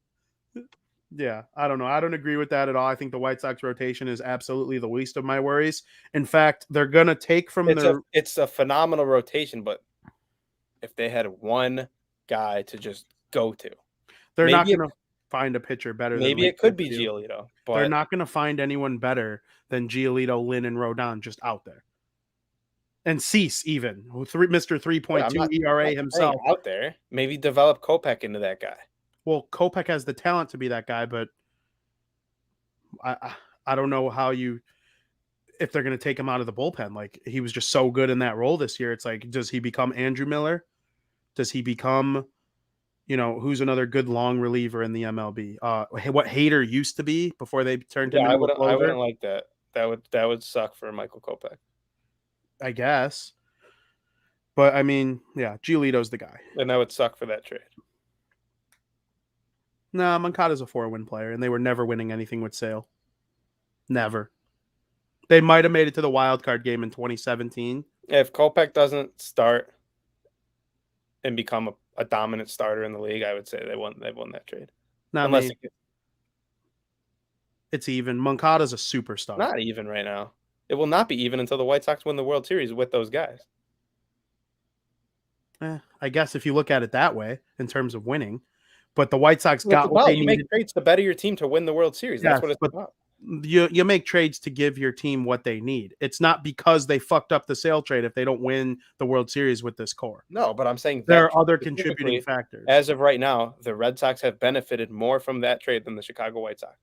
S3: Yeah, I don't know. I don't agree with that at all. I think the White Sox rotation is absolutely the least of my worries. In fact, they're going to take from
S4: it's a phenomenal rotation, but if they had one guy to just go to,
S3: they're not going to find a pitcher better.
S4: Maybe it could be Giolito, but
S3: they're not going to find anyone better than Giolito, Lynn, and Rodon just out there. And Cease, even Mr. 3.2 ERA himself
S4: out there. Maybe develop Kopech into that guy.
S3: Well, Kopech has the talent to be that guy, but I don't know if they're going to take him out of the bullpen. Like, he was just so good in that role this year. It's like, does he become Andrew Miller? Does he become, who's another good long reliever in the MLB? What Hader used to be before they turned him into a closer?
S4: I wouldn't like that. That would suck for Michael Kopech.
S3: I guess. But, I mean, yeah, Giolito's the guy.
S4: And that would suck for that trade.
S3: No, Moncada's a 4-win player, and they were never winning anything with Sale. Never. They might have made it to the wild card game in 2017.
S4: If Kopech doesn't start and become a dominant starter in the league, I would say they won that trade.
S3: It's even. Moncada's a superstar.
S4: Not even right now. It will not be even until the White Sox win the World Series with those guys.
S3: I guess if you look at it that way, in terms of winning. But the White Sox got what they needed.
S4: You make trades to better your team to win the World Series. That's what it's about.
S3: You make trades to give your team what they need. It's not because they fucked up the Sale trade if they don't win the World Series with this core.
S4: No, but I'm saying
S3: there are other contributing factors.
S4: As of right now, the Red Sox have benefited more from that trade than the Chicago White Sox.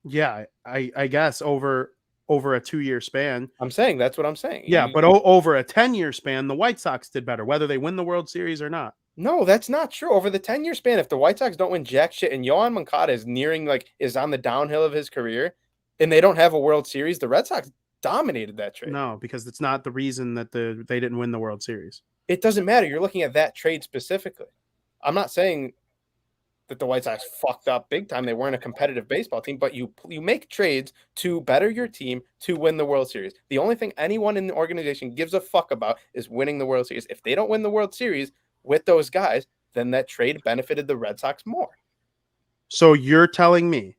S3: Yeah, I guess over a 2-year span.
S4: I'm saying that's what I'm saying.
S3: Yeah, but over a 10-year span, the White Sox did better, whether they win the World Series or not.
S4: No, that's not true. Over the 10-year span, if the White Sox don't win jack shit and Yohan Moncada is on the downhill of his career and they don't have a World Series, the Red Sox dominated that trade.
S3: No, because it's not the reason that they didn't win the World Series.
S4: It doesn't matter. You're looking at that trade specifically. I'm not saying that the White Sox fucked up big time. They weren't a competitive baseball team, but you make trades to better your team to win the World Series. The only thing anyone in the organization gives a fuck about is winning the World Series. If they don't win the World Series with those guys, then that trade benefited the Red Sox more.
S3: So you're telling me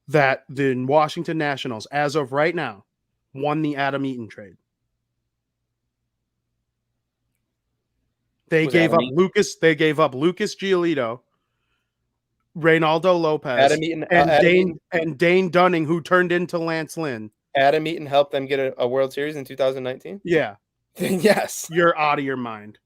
S3: that the Washington Nationals, as of right now, won the Adam Eaton trade? They
S4: Was
S3: gave
S4: Adam
S3: up
S4: Eaton,
S3: Lucas. They gave up Lucas Giolito, Reynaldo Lopez,
S4: Adam Eaton,
S3: and Dane Dunning, who turned into Lance Lynn.
S4: Adam Eaton helped them get a World Series in 2019?
S3: Yeah,
S4: Then yes.
S3: you're out of your mind.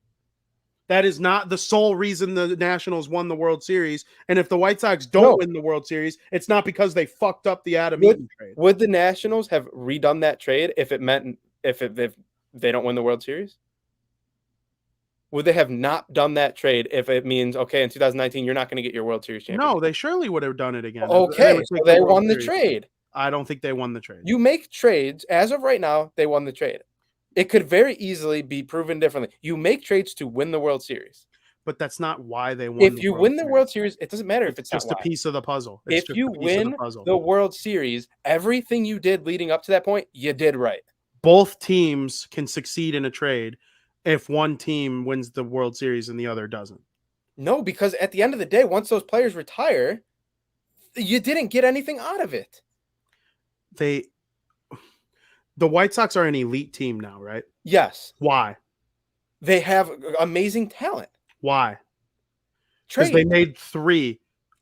S3: That is not the sole reason the Nationals won the World Series. And if the White Sox don't win the World Series, it's not because they fucked up the Adam Eaton trade.
S4: Would the Nationals have redone that trade if it meant if they don't win the World Series? Would they have not done that trade if it means, okay, in 2019, you're not going to get your World Series championship?
S3: No, they surely would have done it again.
S4: Okay, so they won the trade.
S3: I don't think they won the trade.
S4: You make trades. As of right now, they won the trade. It could very easily be proven differently. You make trades to win the World Series.
S3: But that's not why they won.
S4: If you win the World Series, it doesn't matter if it's
S3: just a piece of the puzzle.
S4: If you win the World Series, everything you did leading up to that point, you did right.
S3: Both teams can succeed in a trade if one team wins the World Series and the other doesn't.
S4: No, because at the end of the day, once those players retire, you didn't get anything out of it.
S3: The White Sox are an elite team now, right?
S4: Yes.
S3: Why?
S4: They have amazing talent.
S3: Why? Because they made 3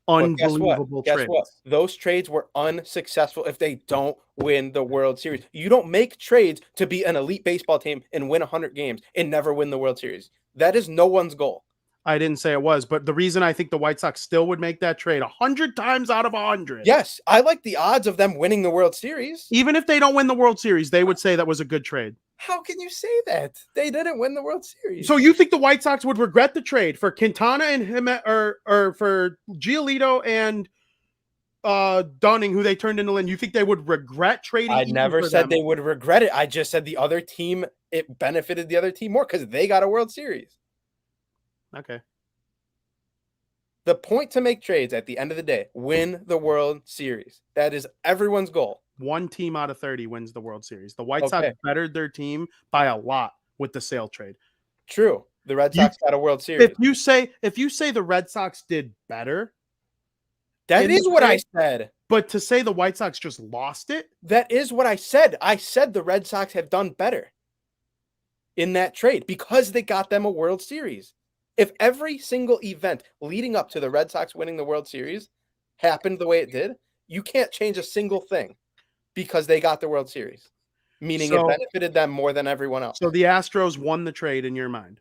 S3: unbelievable trades.
S4: Guess what? Those trades were unsuccessful if they don't win the World Series. You don't make trades to be an elite baseball team and win 100 games and never win the World Series. That is no one's goal.
S3: I didn't say it was, but the reason I think the White Sox still would make that trade 100 times out of 100.
S4: Yes, I like the odds of them winning the World Series.
S3: Even if they don't win the World Series, they would say that was a good trade.
S4: How can you say that? They didn't win the World Series.
S3: So you think the White Sox would regret the trade for Quintana and him, or for Giolito and Dunning, who they turned into Lynn? You think they would regret trading?
S4: I never said they would regret it. I just said the other team, it benefited the other team more because they got a World Series.
S3: Okay.
S4: The point to make trades at the end of the day, win the World Series. That is everyone's goal.
S3: One team out of 30 wins the World Series. The White Sox bettered their team by a lot with the Sale trade.
S4: True. The Red Sox got a World Series.
S3: If you say the Red Sox did better,
S4: that is what I said.
S3: But to say the White Sox just lost it,
S4: that is what I said. I said the Red Sox have done better in that trade because they got them a World Series. If every single event leading up to the Red Sox winning the World Series happened the way it did, you can't change a single thing because they got the World Series, meaning it benefited them more than everyone else.
S3: So the Astros won the trade in your mind.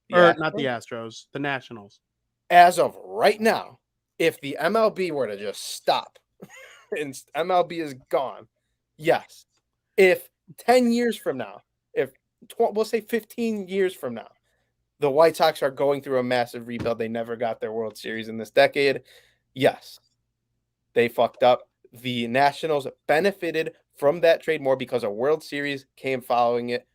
S3: Not the Astros, the Nationals.
S4: As of right now, if the MLB were to just stop and MLB is gone, yes. If 10 years from now, we'll say 15 years from now, the White Sox are going through a massive rebuild. They never got their World Series in this decade. Yes, they fucked up. The Nationals benefited from that trade more because a World Series came following it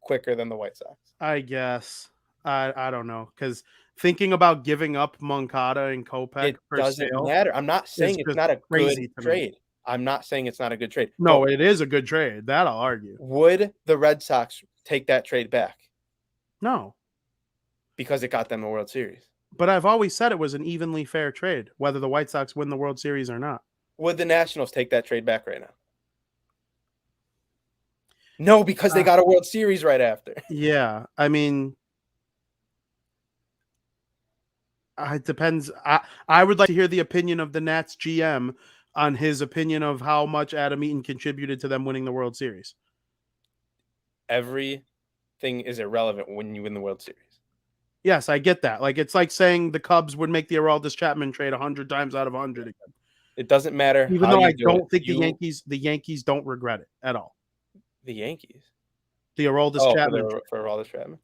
S4: quicker than the White Sox.
S3: I guess. I don't know. Because thinking about giving up Moncada and Kopech
S4: it doesn't matter. I'm not saying it's not a good trade. I'm not saying it's not a good trade.
S3: No, it is a good trade. That I'll argue.
S4: Would the Red Sox take that trade back?
S3: No.
S4: Because it got them a World Series.
S3: But I've always said it was an evenly fair trade, whether the White Sox win the World Series or not.
S4: Would the Nationals take that trade back right now? No, because they got a World Series right after.
S3: Yeah. I mean, it depends. I would like to hear the opinion of the Nats GM on his opinion of how much Adam Eaton contributed to them winning the World Series.
S4: Everything is irrelevant when you win the World Series.
S3: Yes, I get that. Like, it's like saying the Cubs would make the Aroldis Chapman trade 100 times out of 100 again.
S4: It doesn't matter.
S3: Even though I don't think the Yankees don't regret it at all.
S4: The Yankees?
S3: The Aroldis Chapman.
S4: For Aroldis Chapman.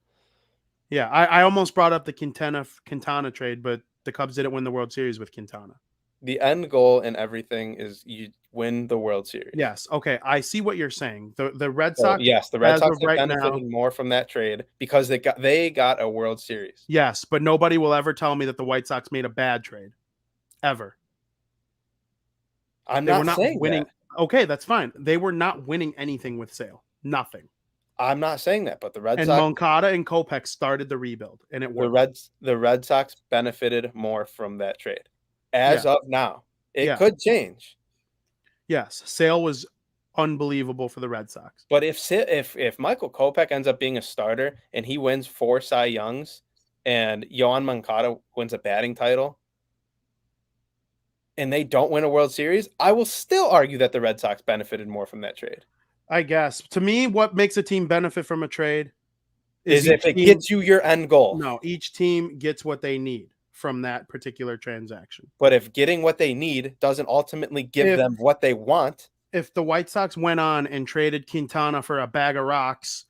S3: Yeah, I almost brought up the Quintana trade, but the Cubs didn't win the World Series with Quintana.
S4: The end goal in everything is you win the World Series.
S3: Yes. Okay. I see what you're saying. The Red Sox.
S4: Yes, the Red Sox have benefited more from that trade because they got a World Series.
S3: Yes, but nobody will ever tell me that the White Sox made a bad trade. Ever.
S4: I'm not saying
S3: winning.
S4: That.
S3: Okay, that's fine. They were not winning anything with Sale. Nothing.
S4: I'm not saying that, but the Red
S3: Sox and Moncada and Kopech started the rebuild, and it worked.
S4: The Red Sox benefited more from that trade. as
S3: Yeah.
S4: of now. It
S3: Yeah.
S4: could change.
S3: Yes, Sale was unbelievable for the Red Sox.
S4: But if Michael Kopech ends up being a starter and he wins 4 Cy Youngs and Yohan Moncada wins a batting title and they don't win a World Series, I will still argue that the Red Sox benefited more from that trade.
S3: I guess. To me, what makes a team benefit from a trade
S4: Is if
S3: each
S4: it gets you your end goal.
S3: No, each team gets what they need from that particular transaction.
S4: But if getting what they need doesn't ultimately give them what they want.
S3: If the White Sox went on and traded Quintana for a bag of rocks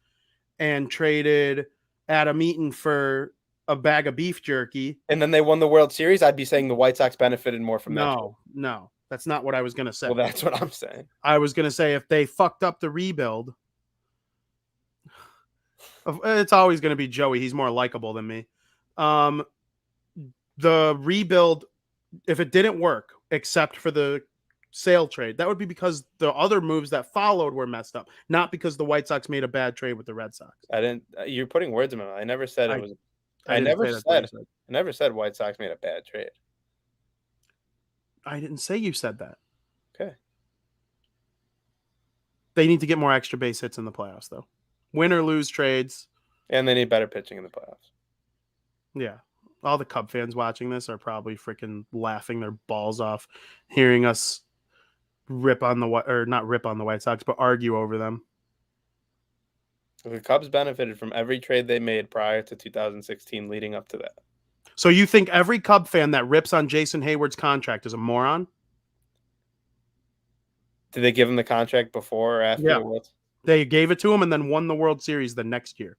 S3: and traded Adam Eaton for a bag of beef jerky.
S4: And then they won the World Series, I'd be saying the White Sox benefited more from that.
S3: No, that's not what I was going to say.
S4: Well, that's what I'm saying.
S3: I was going to say if they fucked up the rebuild, it's always going to be Joey. He's more likable than me. The rebuild, if it didn't work, except for the Sale trade, that would be because the other moves that followed were messed up, not because the White Sox made a bad trade with the Red Sox.
S4: I didn't. You're putting words in my mouth. I never said it was. I never said White Sox made a bad trade.
S3: I didn't say you said that.
S4: Okay.
S3: They need to get more extra base hits in the playoffs, though. Win or lose trades.
S4: And they need better pitching in the playoffs.
S3: Yeah. All the Cub fans watching this are probably freaking laughing their balls off hearing us not rip on the White Sox, but argue over them.
S4: The Cubs benefited from every trade they made prior to 2016 leading up to that.
S3: So you think every Cub fan that rips on Jason Hayward's contract is a moron?
S4: Did they give him the contract before or after?
S3: Yeah. They gave it to him and then won the World Series the next year.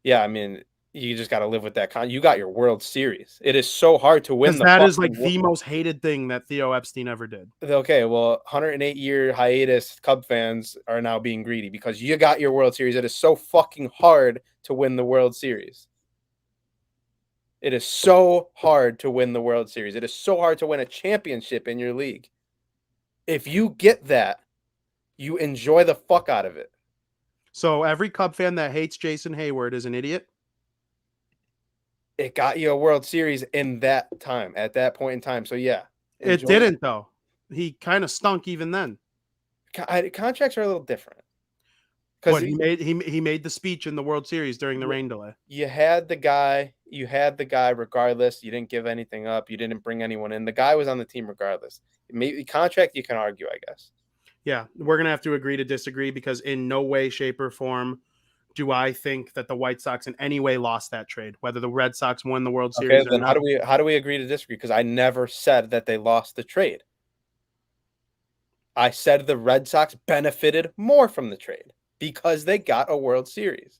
S4: Yeah, I mean, you just got to live with that. You got your World Series. It is so hard to win.
S3: That is like the most hated thing that Theo Epstein ever did.
S4: Okay, well, 108-year hiatus Cub fans are now being greedy because you got your World Series. It is so fucking hard to win the World Series. It is so hard to win the World Series. It is so hard to win a championship in your league. If you get that, you enjoy the fuck out of it. So
S3: every Cub fan that hates Jason Hayward is an idiot?
S4: It got you a World Series in that time, at that point in time. So, yeah.
S3: It didn't, though. He kind of stunk even then.
S4: Contracts are a little different.
S3: Because he made the speech in the World Series during the rain delay.
S4: You had the guy regardless. You didn't give anything up. You didn't bring anyone in. The guy was on the team regardless. Maybe contract you can argue, I guess.
S3: Yeah, we're going to have to agree to disagree because in no way, shape, or form do I think that the White Sox in any way lost that trade, whether the Red Sox won the World Series
S4: or not. How do we agree to disagree? Because I never said that they lost the trade. I said the Red Sox benefited more from the trade because they got a World Series.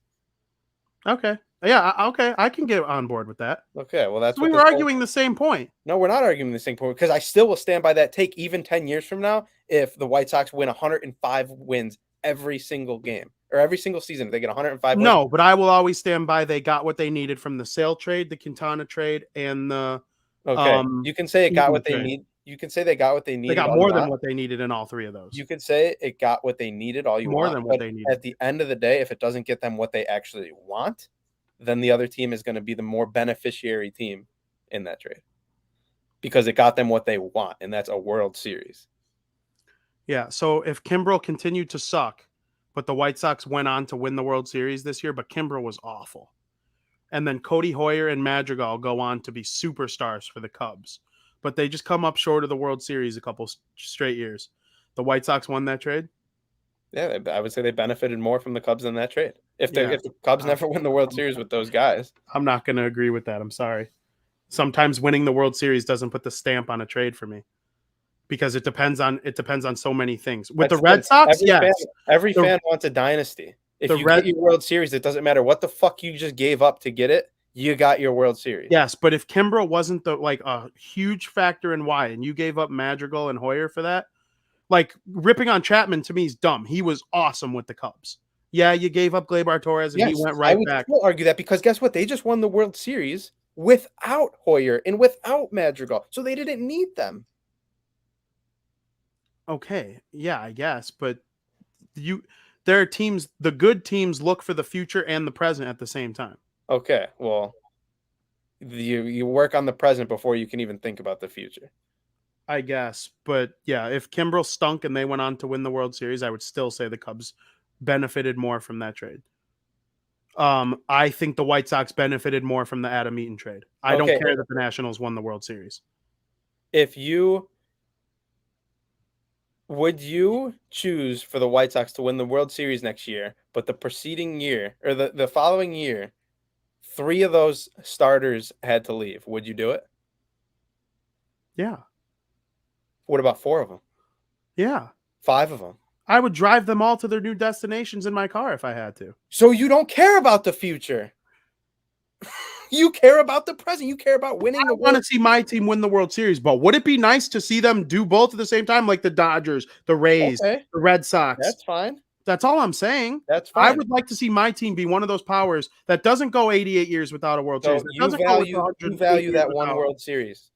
S3: Okay. Yeah, okay. I can get on board with that.
S4: Okay, well, that's
S3: we were arguing the same point.
S4: No, we're not arguing the same point because I still will stand by that take even 10 years from now if the White Sox win 105 wins every single game. Or every single season, if they get 105 wins.
S3: No, but I will always stand by they got what they needed from the Sale trade, the Quintana trade, and the
S4: you can say it got what they need. You can say they got what they needed.
S3: They got more than what they needed in all three of those.
S4: You could say it got what they needed all you want.
S3: More than what they needed.
S4: At the end of the day, if it doesn't get them what they actually want, then the other team is going to be the more beneficiary team in that trade. Because it got them what they want, and that's a World Series.
S3: Yeah, so if Kimbrel continued to suck, but the White Sox went on to win the World Series this year, but Kimbrel was awful. And then Cody Hoyer and Madrigal go on to be superstars for the Cubs. But they just come up short of the World Series a couple straight years. The White Sox won that trade?
S4: Yeah, I would say they benefited more from the Cubs in that trade. If the Cubs never win the World Series with those guys.
S3: I'm not going to agree with that. I'm sorry. Sometimes winning the World Series doesn't put the stamp on a trade for me. Because it depends on so many things. With the Red Sox,
S4: every fan wants a dynasty. If you get your World Series, it doesn't matter what the fuck you just gave up to get it. You got your World Series.
S3: Yes, but if Kimbrel wasn't a huge factor in why, and you gave up Madrigal and Hoyer for that, like ripping on Chapman to me is dumb. He was awesome with the Cubs. Yeah, you gave up Gleyber Torres and he went right back.
S4: I would argue that because guess what? They just won the World Series without Hoyer and without Madrigal, so they didn't need them.
S3: Okay, yeah, I guess, but there are teams, the good teams look for the future and the present at the same time.
S4: Okay, well, you work on the present before you can even think about the future.
S3: I guess. But yeah, if Kimbrel stunk and they went on to win the World Series, I would still say the Cubs benefited more from that trade. I think the White Sox benefited more from the Adam Eaton trade. I don't
S4: Okay,
S3: care that the Nationals won the World Series.
S4: if you would you choose for the White Sox to win the World Series next year, but the preceding year or the following year, 3 of those starters had to leave? Would you do it?
S3: Yeah.
S4: What about 4 of them?
S3: Yeah.
S4: 5 of them?
S3: I would drive them all to their new destinations in my car if I had to.
S4: So you don't care about the future. You care about the present. You care about winning
S3: I
S4: the
S3: want to
S4: World
S3: see my team win the World Series, but would it be nice to see them do both at the same time, like the Dodgers, the Rays,
S4: Okay,
S3: the Red Sox?
S4: that's fine.
S3: That's all I'm saying.
S4: That's
S3: I
S4: fine.
S3: would like to see my team be one of those powers that doesn't go 88 years without a World
S4: So
S3: Series. That doesn't go with
S4: you
S3: 108
S4: value
S3: years
S4: that one
S3: without.
S4: World Series.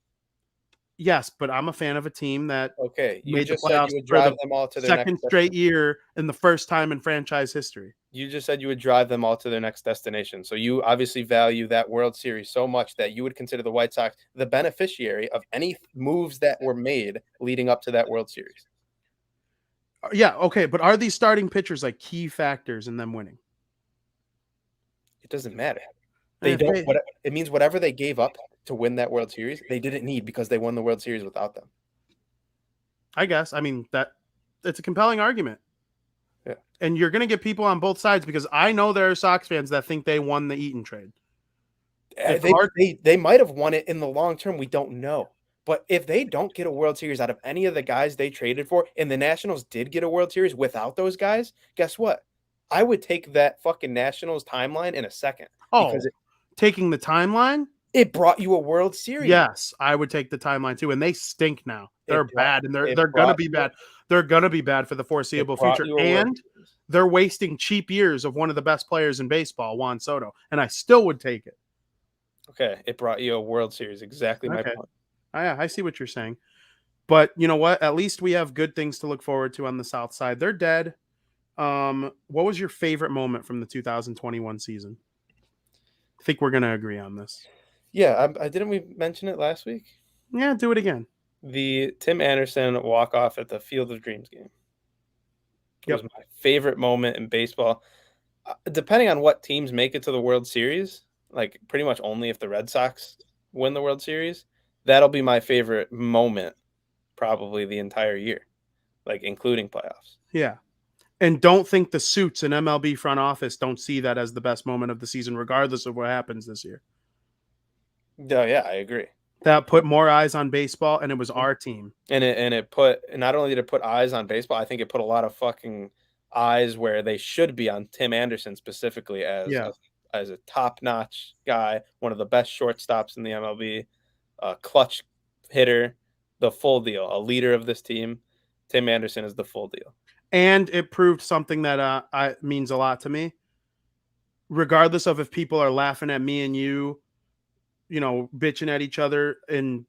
S3: Yes, but I'm a fan of a team that
S4: Okay, you
S3: made the
S4: just said
S3: playoffs
S4: you would
S3: for
S4: drive
S3: the
S4: them all to their
S3: second
S4: next
S3: straight year and the first time in franchise history.
S4: You just said you would drive them all to their next destination. So you obviously value that World Series so much that you would consider the White Sox the beneficiary of any moves that were made leading up to that World Series.
S3: Yeah, okay, but are these starting pitchers like key factors in them winning?
S4: It doesn't matter.
S3: And
S4: They
S3: if
S4: don't. It means whatever they gave up to win that World Series, they didn't need because they won the World Series without them.
S3: I guess. I mean, it's a compelling argument.
S4: Yeah.
S3: And you're going to get people on both sides because I know there are Sox fans that think they won the Eaton trade.
S4: They might have won it in the long term. We don't know. But if they don't get a World Series out of any of the guys they traded for, and the Nationals did get a World Series without those guys, guess what? I would take that fucking Nationals timeline in a second.
S3: Oh,
S4: Because
S3: taking the timeline?
S4: it brought you a World Series.
S3: Yes, I would take the timeline too. And they stink now. They're bad, and they're going to be bad. They're going to be bad for the foreseeable future. And they're wasting cheap years of one of the best players in baseball, Juan Soto. And I still would take it.
S4: Okay, it brought you a World Series. Exactly my point.
S3: I see what you're saying. But you know what? At least we have good things to look forward to on the South Side. They're dead. What was your favorite moment from the 2021 season? I think we're going to agree on this.
S4: Yeah, I didn't we mention it last week?
S3: Yeah, do it again.
S4: The Tim Anderson walk-off at the Field of Dreams game. It was my favorite moment in baseball. Depending on what teams make it to the World Series, like pretty much only if the Red Sox win the World Series, that'll be my favorite moment probably the entire year, like including playoffs.
S3: Yeah. And don't think the suits in MLB front office don't see that as the best moment of the season, regardless of what happens this year.
S4: Oh, yeah, I agree.
S3: That put more eyes on baseball, and it was our team.
S4: And it put, not only did it put eyes on baseball, I think it put a lot of fucking eyes where they should be on Tim Anderson specifically as a top-notch guy, one of the best shortstops in the MLB, a clutch hitter, the full deal, a leader of this team. Tim Anderson is the full deal.
S3: And it proved something that means a lot to me. Regardless of if people are laughing at me and you know, bitching at each other in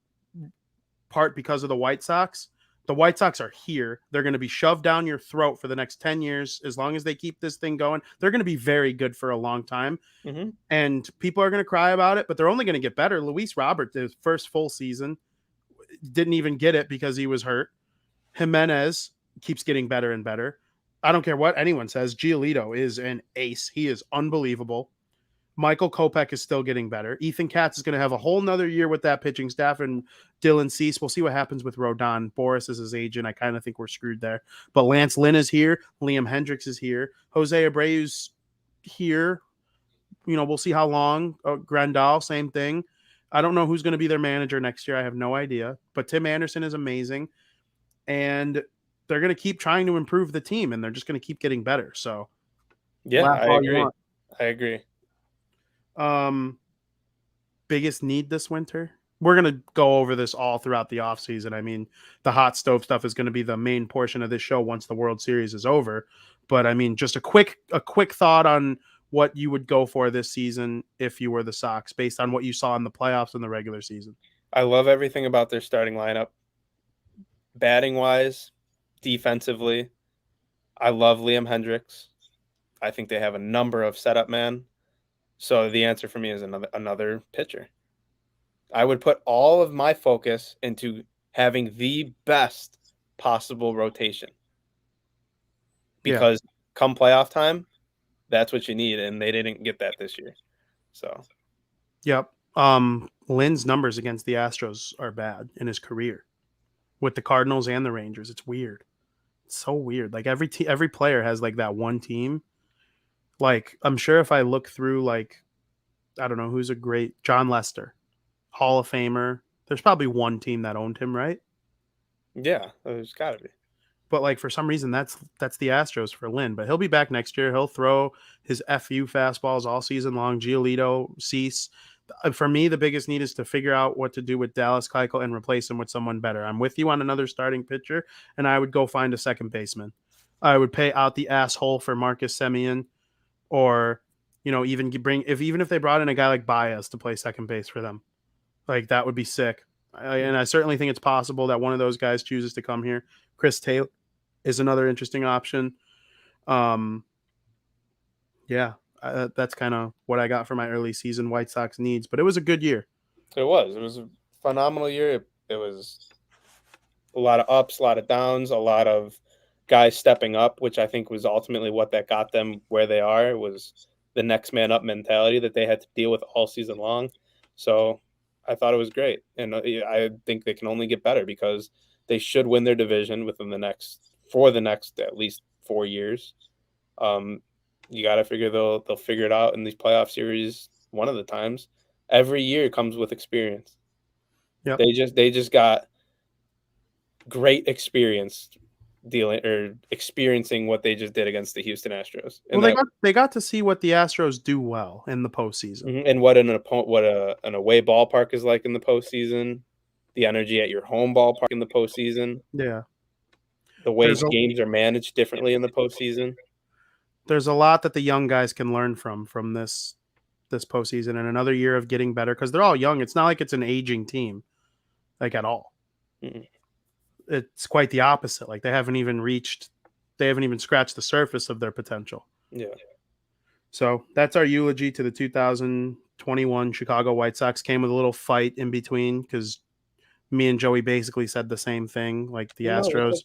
S3: part because of the White Sox are here. They're going to be shoved down your throat for the next 10 years. As long as they keep this thing going, they're going to be very good for a long time.
S4: Mm-hmm.
S3: And people are going to cry about it, but they're only going to get better. Luis Robert, his first full season, didn't even get it because he was hurt. Jimenez keeps getting better and better. I don't care what anyone says. Giolito is an ace. He is unbelievable. Michael Kopech is still getting better. Ethan Katz is going to have a whole nother year with that pitching staff, and Dylan Cease. We'll see what happens with Rodon. Boris is his agent. I kind of think we're screwed there. But Lance Lynn is here. Liam Hendricks is here. Jose Abreu's here. You know, we'll see how long. Grandal, same thing. I don't know who's going to be their manager next year. I have no idea. But Tim Anderson is amazing. And they're going to keep trying to improve the team, and they're just going to keep getting better. So,
S4: yeah, I agree.
S3: Biggest need this winter? We're going to go over this all throughout the offseason. I mean, the hot stove stuff is going to be the main portion of this show once the World Series is over. But I mean, just a quick thought on what you would go for this season if you were the Sox, based on what you saw in the playoffs and the regular season.
S4: I love everything about their starting lineup. Batting wise, defensively, I love Liam Hendricks. I think they have a number of setup men. So the answer for me is another pitcher. I would put all of my focus into having the best possible rotation.
S3: Yeah.
S4: Because come playoff time, that's what you need, and they didn't get that this year. So
S3: Yep. Lynn's numbers against the Astros are bad in his career with the Cardinals and the Rangers. It's weird. It's so weird. Like every player has like that one team. Like I'm sure if I look through like I don't know who's a great John Lester, Hall of Famer. There's probably one team that owned him, right?
S4: yeah, there's got to be.
S3: But like for some reason that's the Astros for Lynn. But he'll be back next year. He'll throw his FU fastballs all season long. Giolito, Cease. For me, the biggest need is to figure out what to do with Dallas Keuchel and replace him with someone better. I'm with you on another starting pitcher, and I would go find a second baseman. I would pay out the asshole for Marcus Semien, or even even if they brought in a guy like Baez to play second base for them, like that would be sick. And I certainly think it's possible that one of those guys chooses to come here. Chris Taylor is another interesting option. Yeah, that's kind of what I got for my early season White Sox needs. But it was a good year.
S4: It was a phenomenal year. It was a lot of ups, a lot of downs, a lot of guys stepping up, which I think was ultimately what that got them where they are. It was the next man up mentality that they had to deal with all season long. So I thought it was great. And I think they can only get better because they should win their division within the next at least 4 years. You got to figure they'll figure it out in these playoff series one of the times. Every year comes with experience.
S3: Yep.
S4: They just got great experience experiencing what they just did against the Houston Astros. And
S3: well, they got to see what the Astros do well in the postseason,
S4: and what an away ballpark is like in the postseason, the energy at your home ballpark in the postseason.
S3: Yeah,
S4: the way games are managed differently in the postseason.
S3: There's a lot that the young guys can learn from this postseason and another year of getting better because they're all young. It's not like it's an aging team, like at all. Mm-mm. It's quite the opposite. Like they haven't even scratched the surface of their potential.
S4: Yeah.
S3: So that's our eulogy to the 2021 Chicago White Sox. Came with a little fight in between because me and Joey basically said the same thing. Like the Astros,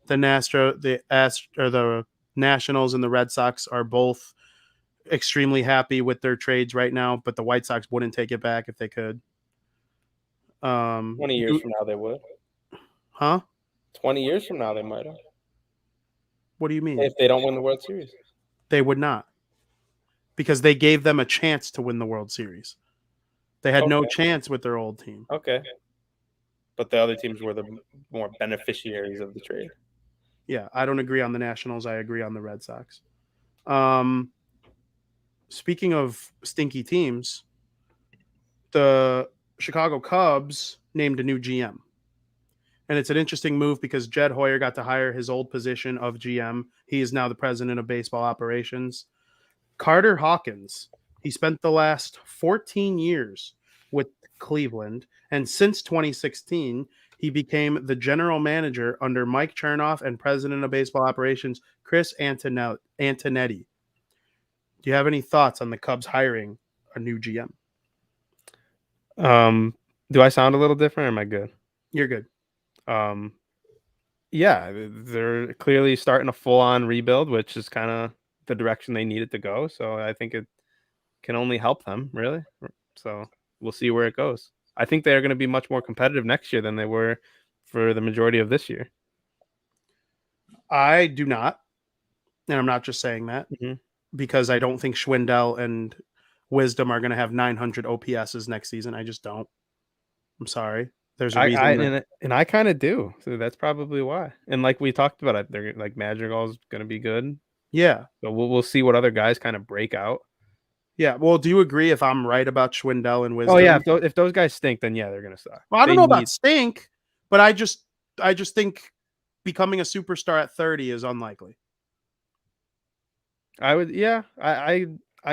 S3: the Nationals and the Red Sox are both extremely happy with their trades right now, but the White Sox wouldn't take it back if they could.
S4: 20 years from now, they would.
S3: Huh?
S4: 20 years from now, they might have.
S3: What do you mean?
S4: If they don't win the World Series.
S3: They would not. Because they gave them a chance to win the World Series. They had no chance with their old team.
S4: Okay. But the other teams were the more beneficiaries of the trade.
S3: Yeah, I don't agree on the Nationals. I agree on the Red Sox. Speaking of stinky teams, the Chicago Cubs named a new GM. And it's an interesting move because Jed Hoyer got to hire his old position of GM. He is now the president of baseball operations. Carter Hawkins, he spent the last 14 years with Cleveland. And since 2016, he became the general manager under Mike Chernoff and president of baseball operations, Chris Antonetti. Do you have any thoughts on the Cubs hiring a new GM?
S4: Do I sound a little different or am I good?
S3: You're good.
S4: Yeah, they're clearly starting a full-on rebuild, which is kind of the direction they needed to go. So I think it can only help them, really. So we'll see where it goes. I think they're going to be much more competitive next year than they were for the majority of this year.
S3: I do not. And I'm not just saying that because I don't think Schwindel and Wisdom are going to have 900 OPSs next season. I just don't. I'm sorry. There's a reason.
S4: And I kind of do. So that's probably why. And like we talked about, they're like Madrigal's going to be good.
S3: Yeah.
S4: So we'll see what other guys kind of break out.
S3: Yeah. Well, do you agree if I'm right about Schwindel and Wisdom?
S4: Oh, yeah. If those guys stink, then yeah, they're going to suck.
S3: Well, I don't know about stink, but I just think becoming a superstar at 30 is unlikely.
S4: I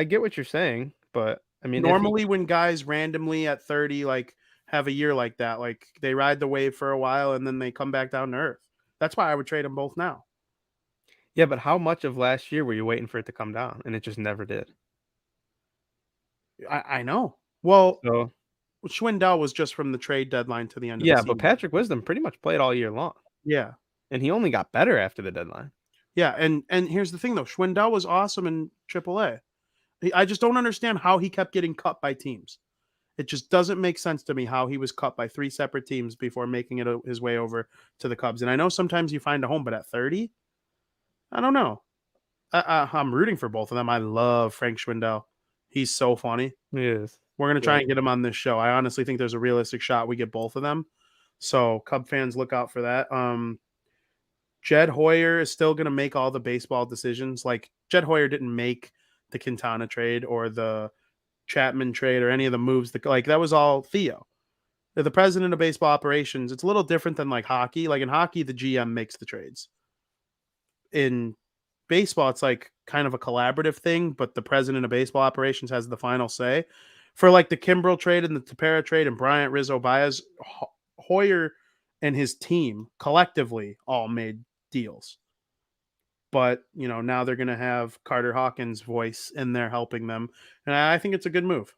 S4: get what you're saying, but I mean,
S3: normally when guys randomly at 30 like have a year like that, like they ride the wave for a while and then they come back down to earth. That's why I would trade them both now.
S4: Yeah, but how much of last year were you waiting for it to come down and it just never did?
S3: I know. Well, Schwindel was just from the trade deadline to the end of the
S5: Yeah,
S3: season.
S5: but Patrick Wisdom pretty much played all year long,
S3: Yeah.
S5: and he only got better after the deadline.
S3: Yeah, and here's the thing though, Schwindel was awesome in AAA. I just don't understand how he kept getting cut by teams. It just doesn't make sense to me how he was cut by 3 separate teams before making it his way over to the Cubs. And I know sometimes you find a home, but at 30, I don't know. I'm rooting for both of them. I love Frank Schwindel. He's so funny.
S5: He is.
S3: We're gonna try
S5: Yeah.
S3: and get him on this show. I honestly think there's a realistic shot we get both of them. So Cub fans, look out for that. Jed Hoyer is still gonna make all the baseball decisions. Like Jed Hoyer didn't make the Quintana trade or the Chapman trade or any of the moves. That was all Theo. They're the president of baseball operations. It's a little different than like hockey. Like in hockey, the GM makes the trades. In baseball, it's like kind of a collaborative thing, but the president of baseball operations has the final say. For like the Kimbrel trade and the Tepera trade and Bryant, Rizzo, Baez, Hoyer and his team collectively all made deals. But, now they're going to have Carter Hawkins' voice in there helping them. And I think it's a good move.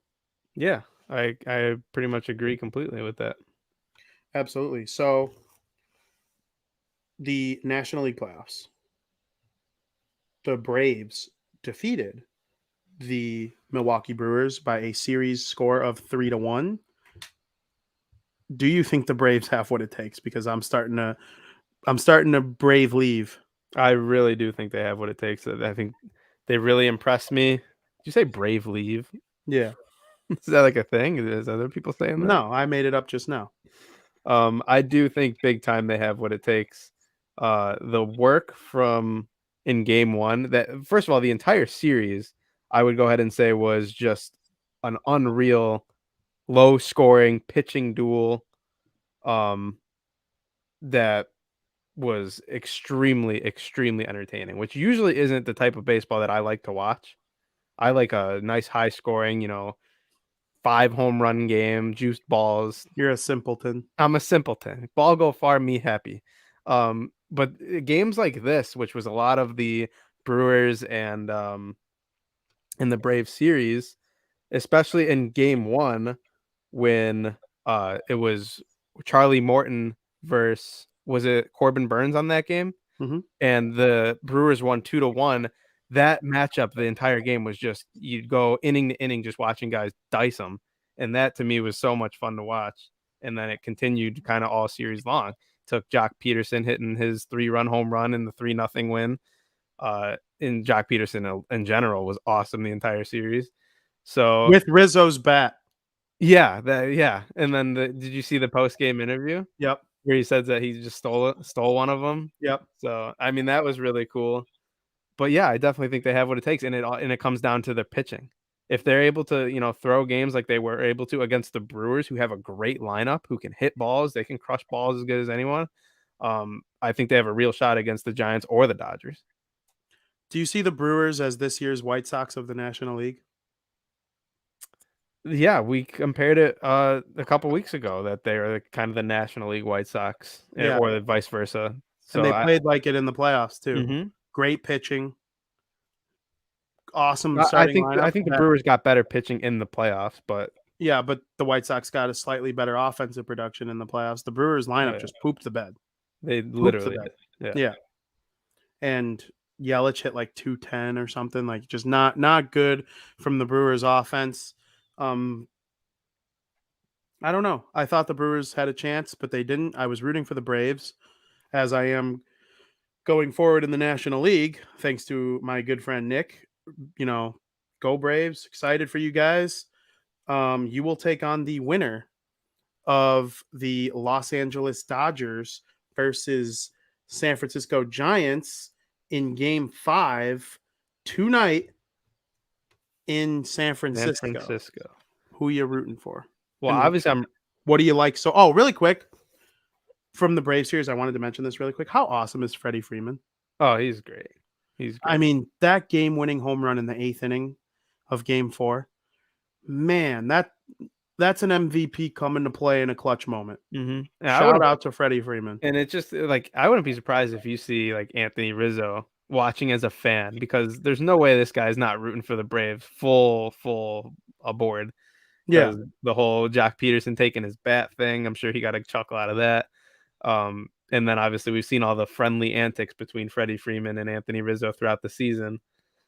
S5: Yeah, I pretty much agree completely with that.
S3: Absolutely. So the National League playoffs, the Braves defeated the Milwaukee Brewers by a series score of 3-1. Do you think the Braves have what it takes? Because I'm starting to brave leave.
S5: I really do think they have what it takes. I think they really impressed me. Did you say brave leave?
S3: Yeah.
S5: Is that like a thing? Is other people saying that?
S3: No, I made it up just now.
S5: I do think big time they have what it takes. The work from in game one, that first of all, the entire series, I would go ahead and say was just an unreal low scoring pitching duel. That was extremely, extremely entertaining, which usually isn't the type of baseball that I like to watch. I like a nice high scoring, 5 home run game, juiced balls.
S3: You're a simpleton.
S5: I'm a simpleton. Ball go far, me happy. But games like this, which was a lot of the Brewers and in the Braves series, especially in game one, when it was Charlie Morton versus, was it Corbin Burns on that game?
S3: Mhm.
S5: And the Brewers won 2-1. That matchup, the entire game was just, you'd go inning to inning just watching guys dice them. And that to me was so much fun to watch. And then it continued kind of all series long. Took Jock Peterson hitting his 3-run home run in the 3-0 win. And Jock Peterson in general was awesome the entire series. So
S3: With Rizzo's bat.
S5: yeah. And then did you see the post-game interview?
S3: Yep.
S5: Where he says that he just stole one of them.
S3: Yep.
S5: So I mean, that was really cool. But yeah, I definitely think they have what it takes, and it comes down to their pitching. If they're able to, throw games like they were able to against the Brewers, who have a great lineup, who can hit balls, they can crush balls as good as anyone. I think they have a real shot against the Giants or the Dodgers.
S3: Do you see the Brewers as this year's White Sox of the National League?
S5: Yeah, we compared it a couple weeks ago that they are kind of the National League White Sox,
S3: Yeah.
S5: or vice versa. So
S3: And they played like it in the playoffs too.
S5: Mhm.
S3: Great pitching. Awesome
S5: I
S3: starting
S5: think
S3: lineup.
S5: the Brewers got better pitching in the playoffs, but
S3: Yeah, but the White Sox got a slightly better offensive production in the playoffs. The Brewers lineup
S5: Yeah.
S3: just pooped the bed.
S5: they literally
S3: bed.
S5: did.
S3: Yeah. And Yelich hit like 210 or something, like just not good from the Brewers offense. I don't know. I thought the Brewers had a chance, but they didn't. I was rooting for the Braves, as I am going forward in the National League, thanks to my good friend Nick. Go Braves. Excited for you guys. You will take on the winner of the Los Angeles Dodgers versus San Francisco Giants in Game 5 tonight in San Francisco. Who you rooting for?
S5: Well,
S3: And
S5: obviously,
S3: what do you like? So, really quick, from the Brave series, I wanted to mention this really quick. How awesome is Freddy Freeman?
S5: Oh, he's great. He's great.
S3: I mean, that game-winning home run in the 8th inning of Game 4, man, that's an MVP coming to play in a clutch moment.
S5: Mm-hmm.
S3: Shout out to Freddie Freeman.
S5: And it's just like, I wouldn't be surprised if you see like Anthony Rizzo watching as a fan, because there's no way this guy's not rooting for the Braves full aboard.
S3: Yeah.
S5: The whole Jock Peterson taking his bat thing. I'm sure he got a chuckle out of that. And then obviously we've seen all the friendly antics between Freddie Freeman and Anthony Rizzo throughout the season.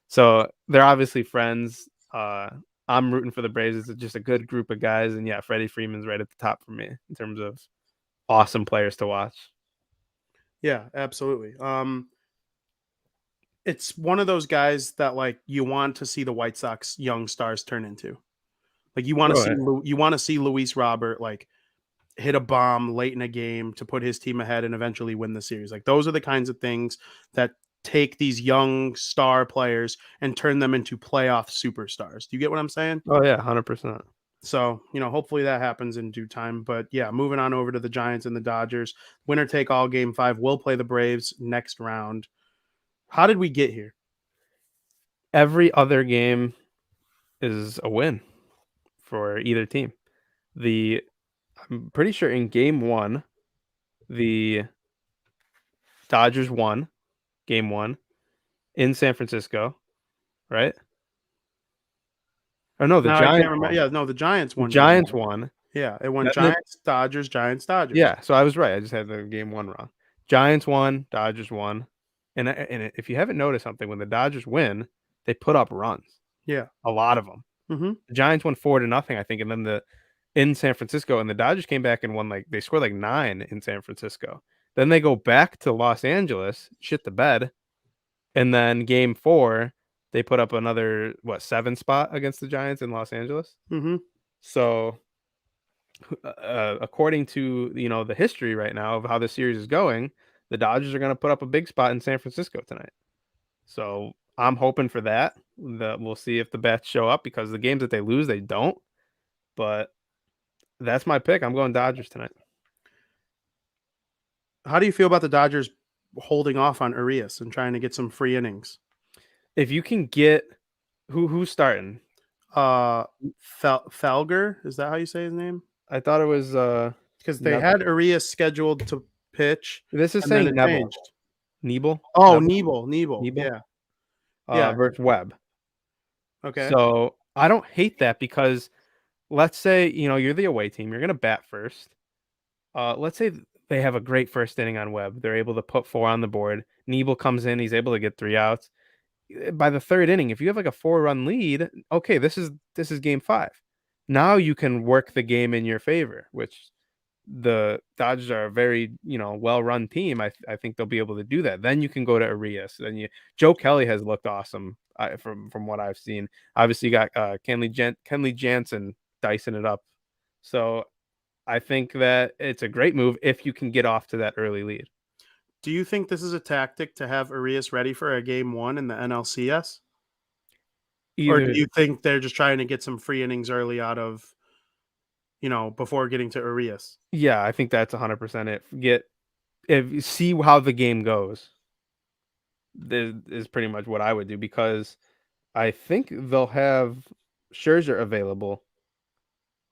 S5: So they're obviously friends. I'm rooting for the Braves. It's just a good group of guys. And yeah, Freddie Freeman's right at the top for me in terms of awesome players to watch.
S3: Yeah, absolutely. It's one of those guys that like you want to see the White Sox young stars turn into. Like you want to
S5: Oh,
S3: see
S5: yeah.
S3: you want to see Luis Robert like hit a bomb late in a game to put his team ahead and eventually win the series. Like those are the kinds of things that take these young star players and turn them into playoff superstars. Do you get what I'm saying?
S5: Oh yeah, 100%.
S3: So, hopefully that happens in due time. But yeah, moving on over to the Giants and the Dodgers. Winner take all game 5. We'll play the Braves next round. How did we get here?
S5: Every other game is a win for either team. I'm pretty sure in game 1, the Dodgers won game 1 in San Francisco, right? Or no, the
S3: No, I can't
S5: Giants
S3: remember.
S5: won.
S3: Yeah, no, the Giants
S5: The
S3: won.
S5: Giants won.
S3: Yeah, it won
S5: Then
S3: Giants, Dodgers, Giants, Dodgers.
S5: Yeah, so I was right. I just had the game 1 wrong. Giants won, Dodgers won. And if you haven't noticed something, when the Dodgers win, they put up runs.
S3: Yeah.
S5: A lot of them.
S3: Mm-hmm.
S5: The Giants won 4-0, I think, and then in San Francisco, and the Dodgers came back and won they scored 9 in San Francisco. Then they go back to Los Angeles, shit the bed, and then game 4, they put up another 7 spot against the Giants in Los Angeles.
S3: Mm-hmm.
S5: So, according to the history right now of how the series is going, the Dodgers are going to put up a big spot in San Francisco tonight. So I'm hoping for that. We'll see if the bats show up, because the games that they lose, they don't. But that's my pick. I'm going Dodgers tonight.
S3: How do you feel about the Dodgers holding off on Urias and trying to get some free innings?
S5: If you can get who's starting?
S3: Felger, is that how you say his name?
S5: I thought it was
S3: because they had Urias scheduled to pitch.
S5: This is
S3: and then
S5: saying
S3: it
S5: Nebel.
S3: changed.
S5: Nebel.
S3: Oh, Nebel. Yeah.
S5: Versus Webb.
S3: Okay.
S5: So I don't hate that, because let's say you're the away team, you're gonna bat first. Let's say they have a great first inning on Webb. They're able to put 4 on the board. Nebel comes in, he's able to get 3 outs. By the 3rd inning, if you have a 4-run lead, okay, this is game 5. Now you can work the game in your favor, which the Dodgers are a very well-run team. I think they'll be able to do that. Then you can go to Urias. Then Joe Kelly has looked awesome from what I've seen. Obviously, you got Kenley Jansen dicing it up. So I think that it's a great move if you can get off to that early lead.
S3: Do you think this is a tactic to have Urias ready for a game 1 in the NLCS? Or do you think they're just trying to get some free innings early out of, before getting to Urias?
S5: Yeah, I think that's 100% it. See how the game goes. This is pretty much what I would do, because I think they'll have Scherzer available.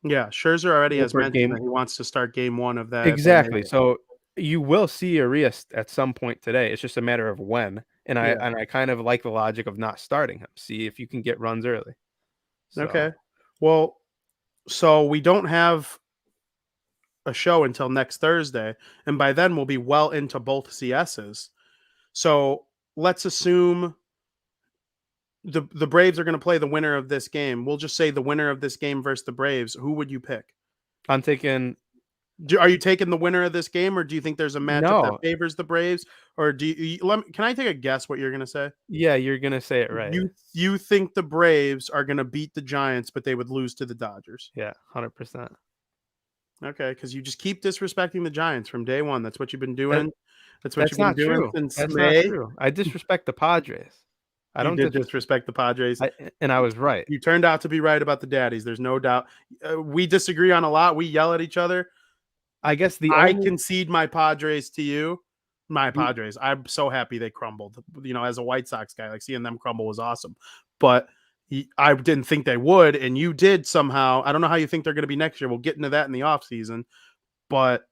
S3: Yeah, Scherzer already has mentioned that he wants to start game 1 of that.
S5: Exactly. So you will see Urias at some point today. It's just a matter of when. And I kind of like the logic of not starting him. See if you can get runs early. So.
S3: Okay. Well, so we don't have a show until next Thursday, and by then we'll be well into both CSs. So let's assume the Braves are going to play the winner of this game. We'll just say the winner of this game versus the Braves. Who would you pick?
S5: I'm taking.
S3: Are you taking the winner of this game, or do you think there's a matchup that favors the Braves? Or can I take a guess what you're going to say?
S5: Yeah, you're going to say it right.
S3: You think the Braves are going to beat the Giants, but they would lose to the Dodgers?
S5: Yeah, 100%.
S3: Okay, because you just keep disrespecting the Giants from day one. That's what you've been doing.
S5: That's not true. That's not true. I disrespect the Padres. I don't
S3: disrespect the Padres.
S5: And I was right.
S3: You turned out to be right about the Daddies. There's no doubt. We disagree on a lot. We yell at each other.
S5: I guess
S3: I concede my Padres to you. My Padres. I'm so happy they crumbled. As a White Sox guy, like seeing them crumble was awesome. But I didn't think they would, and you did somehow. I don't know how you think they're going to be next year. We'll get into that in the offseason. But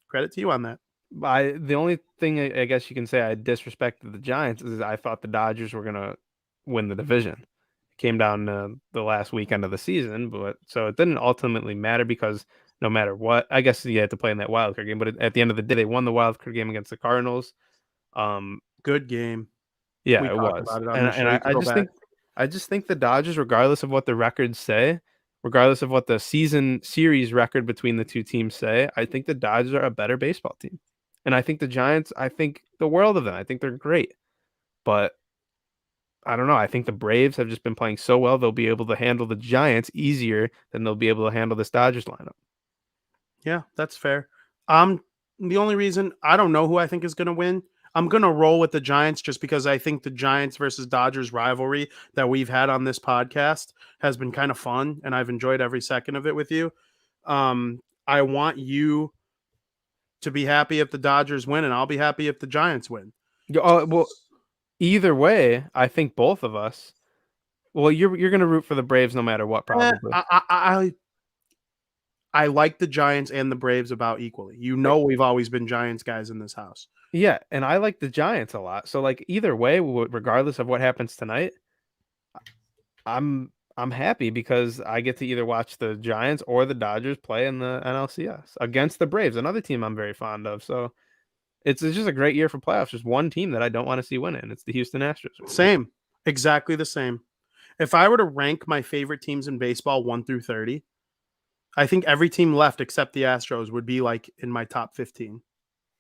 S3: credit to you on that.
S5: The only thing I guess you can say I disrespected the Giants is I thought the Dodgers were going to win the division, came down to the last weekend of the season, but so it didn't ultimately matter because no matter what, I guess you had to play in that wild card game. But at the end of the day, they won the wild card game against the Cardinals.
S3: Good game.
S5: Yeah,
S3: We
S5: it
S3: talked
S5: was,
S3: about it on
S5: and
S3: the show. You can
S5: I
S3: go
S5: just
S3: back.
S5: think the Dodgers, regardless of what the records say, regardless of what the season series record between the two teams say, I think the Dodgers are a better baseball team, and I think the Giants, I think the world of them. I think they're great, but I don't know. I think the Braves have just been playing so well; they'll be able to handle the Giants easier than they'll be able to handle this Dodgers lineup.
S3: Yeah, that's fair. The only reason I don't know who I think is going to win. I'm going to roll with the Giants just because I think the Giants versus Dodgers rivalry that we've had on this podcast has been kind of fun, and I've enjoyed every second of it with you. I want you to be happy if the Dodgers win, and I'll be happy if the Giants win.
S5: Well, either way, I think both of us. Well, you're going to root for the Braves no matter what, probably.
S3: I like the Giants and the Braves about equally. You know, we've always been Giants guys in this house.
S5: Yeah, and I like the Giants a lot. So like either way, regardless of what happens tonight, I'm happy because I get to either watch the Giants or the Dodgers play in the NLCS against the Braves, another team I'm very fond of. So it's just a great year for playoffs. Just one team that I don't want to see win it, and it's the Houston Astros.
S3: Same, exactly the same. If I were to rank my favorite teams in baseball 1 through 30, I think every team left except the Astros would be like in my top 15.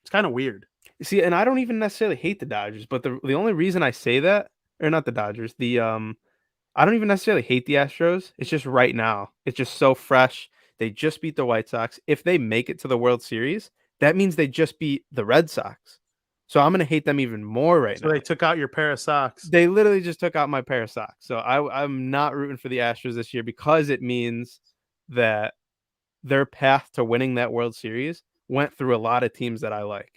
S3: It's kind of weird.
S5: See, and I don't even necessarily hate the Dodgers, but the only reason I say that, or not the Dodgers, I don't even necessarily hate the Astros. It's just right now, it's just so fresh. They just beat the White Sox. If they make it to the World Series, that means they just beat the Red Sox. So I'm gonna hate them even more right now.
S3: So they took out your pair of socks.
S5: They literally just took out my pair of socks. So I'm not rooting for the Astros this year because it means that their path to winning that World Series went through a lot of teams that I like.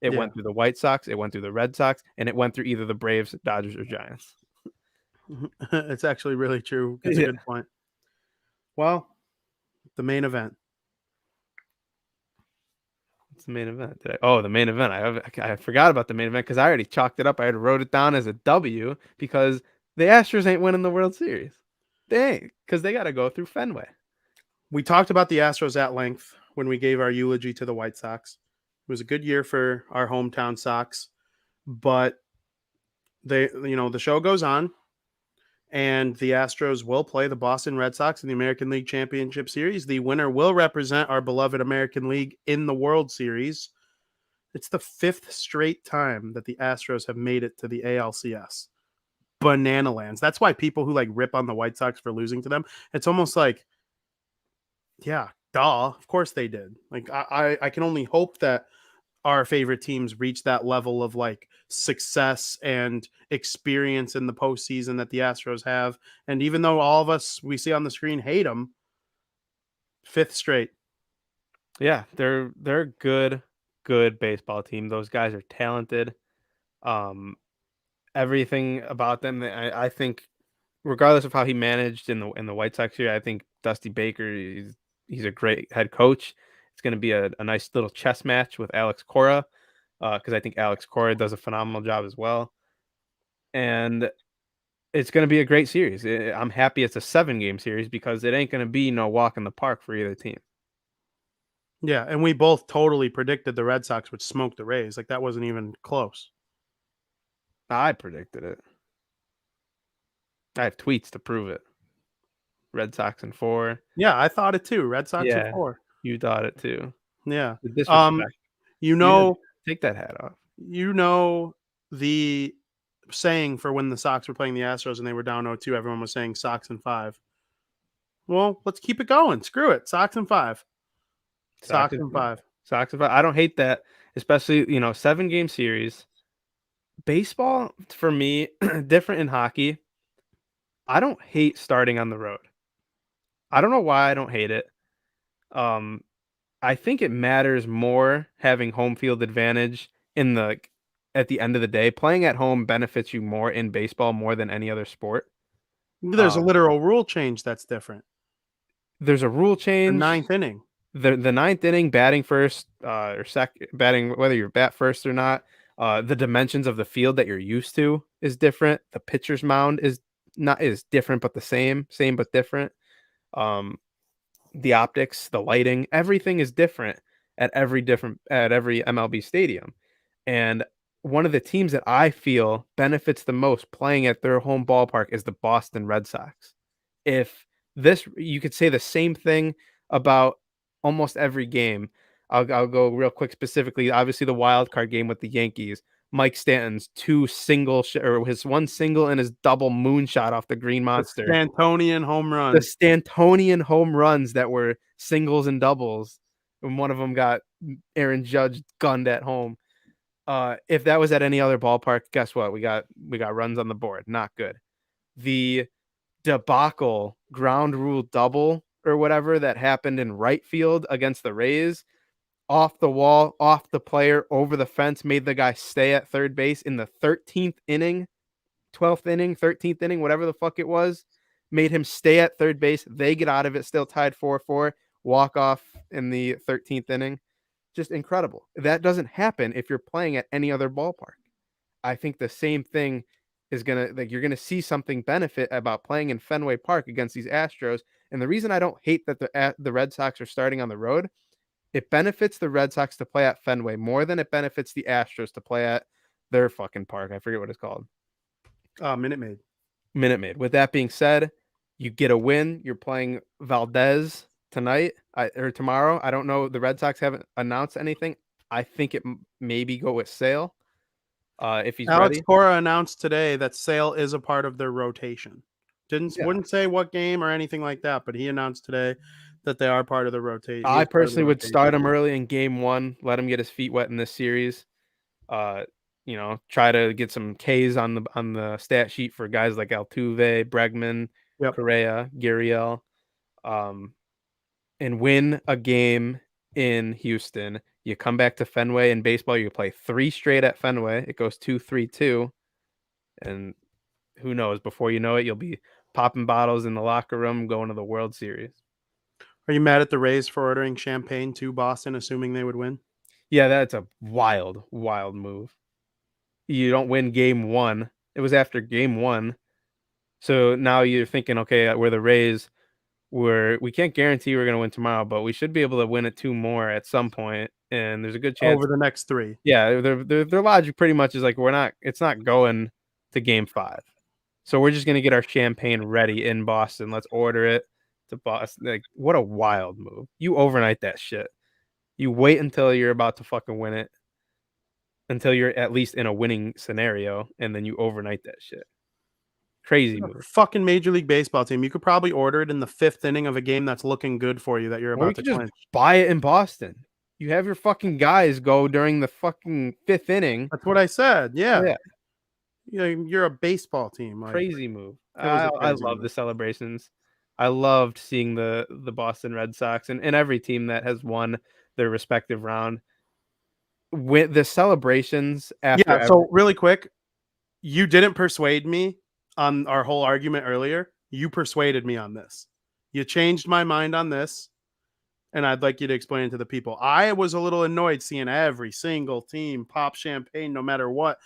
S5: It
S3: Yeah.
S5: went through the White Sox, it went through the Red Sox, and it went through either the Braves, Dodgers, or Giants.
S3: It's actually really true. It's a good point. Well, the main event.
S5: What's the main event today? Oh, the main event. I forgot about the main event because I already chalked it up. I had wrote it down as a W because the Astros ain't winning the World Series. They ain't, because they got to go through Fenway.
S3: We talked about the Astros at length when we gave our eulogy to the White Sox. It was a good year for our hometown Sox, but the show goes on, and the Astros will play the Boston Red Sox in the American League Championship Series. The winner will represent our beloved American League in the World Series. It's the 5th straight time that the Astros have made it to the ALCS. Banana lands. That's why people who like rip on the White Sox for losing to them, it's almost like, yeah, duh, of course they did. Like I can only hope that our favorite teams reach that level of like success and experience in the postseason that the Astros have. And even though all of us we see on the screen hate them, 5th straight.
S5: Yeah, they're a good baseball team. Those guys are talented. Everything about them, I think, regardless of how he managed in the White Sox here, I think Dusty Baker, he's a great head coach. It's going to be a nice little chess match with Alex Cora, because I think Alex Cora does a phenomenal job as well. And it's going to be a great series. I'm happy it's a 7-game series because it ain't going to be no walk in the park for either team.
S3: Yeah, and we both totally predicted the Red Sox would smoke the Rays. Like that wasn't even close.
S5: I predicted it. I have tweets to prove it. Red Sox in 4.
S3: Yeah, I thought it too. Red Sox in 4.
S5: You thought it too.
S3: Yeah.
S5: The disrespect. Take that hat off.
S3: You know the saying for when the Sox were playing the Astros and they were down 0-2, everyone was saying Sox in 5. Well, let's keep it going. Screw it. Sox in 5. Sox in 5.
S5: Sox in 5. I don't hate that, especially 7-game series. Baseball for me, different in hockey. I don't hate starting on the road. I don't know why I don't hate it. I think it matters more having home field advantage at the end of the day. Playing at home benefits you more in baseball more than any other sport.
S3: There's a literal rule change that's different.
S5: There's a rule change.
S3: The 9th inning.
S5: The 9th inning, batting first or second, batting whether you're bat first or not. The dimensions of the field that you're used to is different. The pitcher's mound is not is different but the same but different. The optics, the lighting, everything is different at every MLB stadium. And one of the teams that I feel benefits the most playing at their home ballpark is the Boston Red Sox. If this, you could say the same thing about almost every game. I'll go real quick specifically. Obviously, the wild card game with the Yankees, Mike Stanton's his one single and his double moonshot off the Green Monster.
S3: The Stantonian home
S5: The
S3: runs.
S5: Stantonian home runs that were singles and doubles, and one of them got Aaron Judge gunned at home. If that was at any other ballpark, guess what? We got runs on the board. Not good. The debacle ground rule double or whatever that happened in right field against the Rays, off the wall, off the player, over the fence, made the guy stay at third base in the 13th inning, 12th inning, 13th inning, whatever the fuck it was, made him stay at third base. They get out of it, still tied 4-4, walk off in the 13th inning. Just incredible. That doesn't happen if you're playing at any other ballpark. I think the same thing is you're gonna see something benefit about playing in Fenway Park against these Astros. And the reason I don't hate that the Red Sox are starting on the road, it benefits the Red Sox to play at Fenway more than it benefits the Astros to play at their fucking park. I forget what it's called.
S3: Minute Maid.
S5: Minute Maid. With that being said, you get a win. You're playing Valdez tonight or tomorrow. I don't know. The Red Sox haven't announced anything. I think it maybe go with Sale if he's
S3: Alex
S5: ready.
S3: Cora announced today that Sale is a part of their rotation. Wouldn't say what game or anything like that, but he announced today that they are part of the rotation.
S5: I personally would start him early in game 1, let him get his feet wet in this series. Try to get some Ks on the stat sheet for guys like Altuve, Bregman, Correa, Gurriel, and win a game in Houston. You come back to Fenway. In baseball, you play 3 straight at Fenway. It goes 2-3-2, and who knows? Before you know it, you'll be popping bottles in the locker room, going to the World Series.
S3: Are you mad at the Rays for ordering champagne to Boston, assuming they would win?
S5: Yeah, that's a wild move. You don't win game 1. It was after game 1. So now you're thinking, okay, we're the Rays. We can't guarantee we're going to win tomorrow, but we should be able to win it 2 more at some point, and there's a good chance
S3: over the next 3.
S5: Yeah, their logic pretty much is like it's not going to game 5. So we're just going to get our champagne ready in Boston. Let's order it to Boston. Like, what a wild move. You overnight that shit. You wait until you're about to fucking win it, until you're at least in a winning scenario, and then you overnight that shit. Crazy move.
S3: Fucking Major League Baseball team. You could probably order it in the 5th inning of a game that's looking good for you that you're about to clinch.
S5: Just buy it in Boston. You have your fucking guys go during the fucking 5th inning.
S3: That's what I said. Yeah. You're a baseball team.
S5: Crazy move. I love the celebrations. I loved seeing the Boston Red Sox and every team that has won their respective round with the celebrations after.
S3: Yeah. So really quick, you didn't persuade me on our whole argument earlier. You persuaded me on this. You changed my mind on this, and I'd like you to explain it to the people. I was a little annoyed seeing every single team pop champagne no matter what.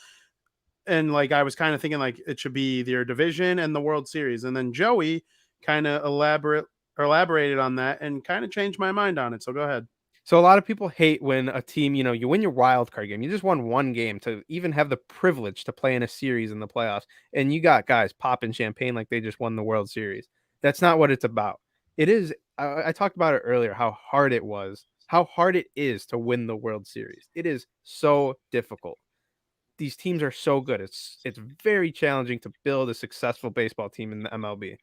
S3: And I was kind of thinking it should be their division and the World Series. And then Joey kind of elaborated on that and kind of changed my mind on it. So go ahead.
S5: So a lot of people hate when a team, you win your wild card game. You just won 1 game to even have the privilege to play in a series in the playoffs. And you got guys popping champagne like they just won the World Series. That's not what it's about. It is. I talked about it earlier, how hard it is to win the World Series. It is so difficult. These teams are so good. It's very challenging to build a successful baseball team in the MLB.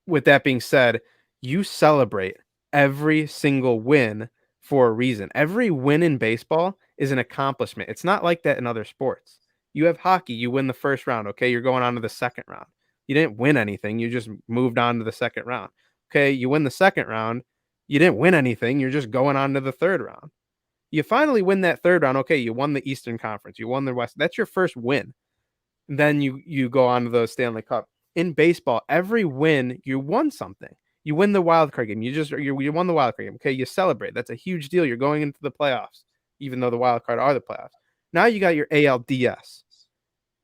S5: With that being said, you celebrate every single win for a reason. Every win in baseball is an accomplishment. It's not like that in other sports. You have hockey, you win the first round. Okay, you're going on to the second round. You didn't win anything. You just moved on to the second round. Okay, you win the second round. You didn't win anything. You're just going on to the third round. You finally win that third round. Okay, you won the Eastern Conference. You won the West. That's your first win. And then you go on to the Stanley Cup. In baseball, every win, you won something. You win the wild card game. You won the wild card game. Okay, you celebrate. That's a huge deal. You're going into the playoffs, even though the wild card are the playoffs. Now you got your ALDS.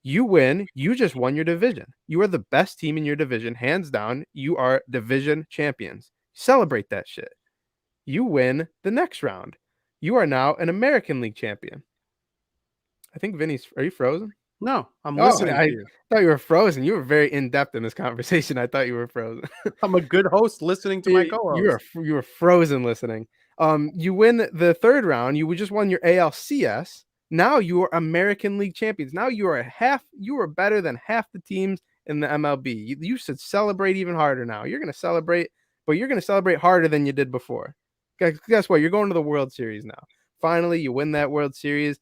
S5: You win, you just won your division. You are the best team in your division, hands down. You are division champions. Celebrate that shit. You win the next round. You are now an American League champion. I think Vinny's. Are you frozen?
S3: No, I'm
S5: Oh,
S3: listening
S5: I
S3: to you.
S5: thought you were frozen. You were very in depth in this conversation. I thought you were frozen.
S3: I'm a good host listening to my
S5: You
S3: co-host.
S5: were frozen listening. You win the third round. You just won your ALCS. Now you are American League champions. Now you are You are better than half the teams in the MLB. You should celebrate even harder now. You're going to celebrate, but you're going to celebrate harder than you did before. Guess what? You're going to the World Series now. Finally, you win that World Series.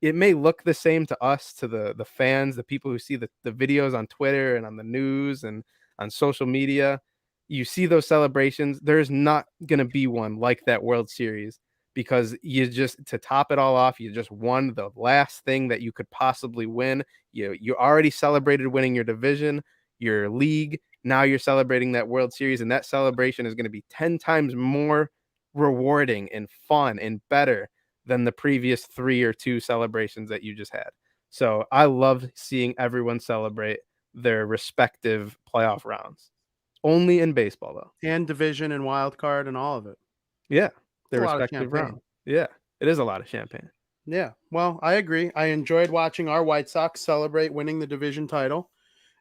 S5: It may look the same to us, to the fans, the people who see the videos on Twitter and on the news and on social media. You see those celebrations. There's not going to be one like that World Series, because to top it all off, you just won the last thing that you could possibly win. You already celebrated winning your division, your league. Now you're celebrating that World Series, and that celebration is going to be 10 times more rewarding and fun and better than the previous 3 or 2 celebrations that you just had. So I love seeing everyone celebrate their respective playoff rounds. Only in baseball, though.
S3: And division and wild card and all of it.
S5: Yeah,
S3: Their
S5: their
S3: a lot of
S5: respective
S3: champagne.
S5: round. Yeah, it is a lot of champagne.
S3: Yeah, well, I agree. I enjoyed watching our White Sox celebrate winning the division title.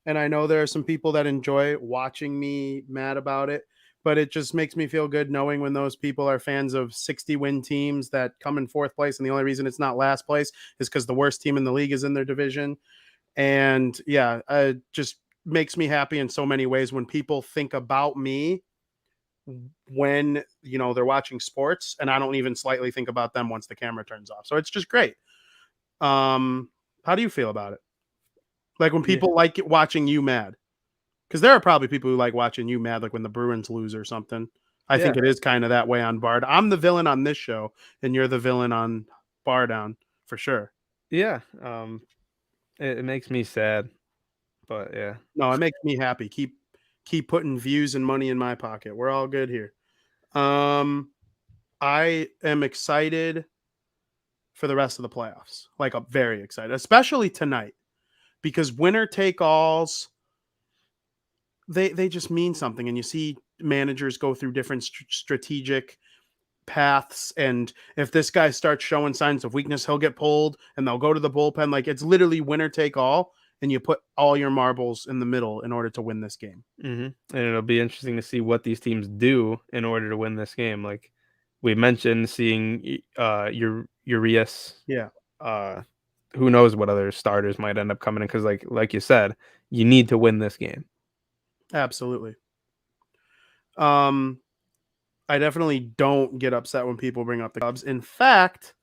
S3: And I know there are some people that enjoy watching me mad about it, but it just makes me feel good knowing when those people are fans of 60-win teams that come in 4th place. And the only reason it's not last place is because the worst team in the league is in their division. And yeah, it just makes me happy in so many ways when people think about me when, they're watching sports, and I don't even slightly think about them once the camera turns off. So it's just great. How do you feel about it? Like when people like watching you mad? Because there are probably people who like watching you mad, like when the Bruins lose or something. I think it is kind of that way on Bard. I'm the villain on this show, and you're the villain on Bar Down for sure.
S5: Yeah, it makes me sad, but yeah.
S3: No, it makes me happy. Keep putting views and money in my pocket. We're all good here. I am excited for the rest of the playoffs. Like, I'm very excited, especially tonight, because winner take alls, they just mean something. And you see managers go through different strategic paths. And if this guy starts showing signs of weakness, he'll get pulled and they'll go to the bullpen. Like, it's literally winner take all. And you put all your marbles in the middle in order to win this game.
S5: Mm-hmm. And it'll be interesting to see what these teams do in order to win this game. Like we mentioned, seeing Urias.
S3: Yeah.
S5: Who knows what other starters might end up coming in, because like you said, you need to win this game.
S3: Absolutely. I definitely don't get upset when people bring up the Cubs. In fact,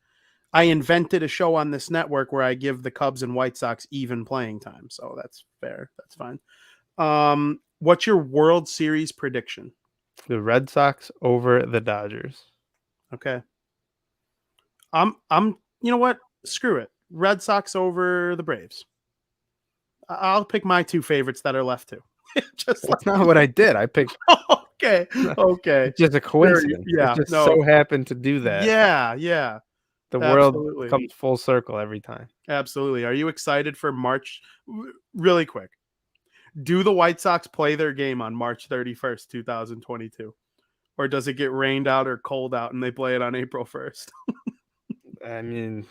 S3: I invented a show on this network where I give the Cubs and White Sox even playing time. So that's fair. That's fine. What's your World Series prediction?
S5: The Red Sox over the Dodgers.
S3: Okay. You know what? Screw it. Red Sox over the Braves. I'll pick my 2 favorites that are left too.
S5: That's not what I did. I picked.
S3: Okay.
S5: It's just a coincidence.
S3: Yeah.
S5: It just so happened to do that.
S3: Yeah.
S5: The
S3: Absolutely.
S5: world comes full circle every time.
S3: Absolutely. Are you excited for March? Really quick. Do the White Sox play their game on March 31st, 2022? Or does it get rained out or cold out and they play it on April 1st?
S5: I mean,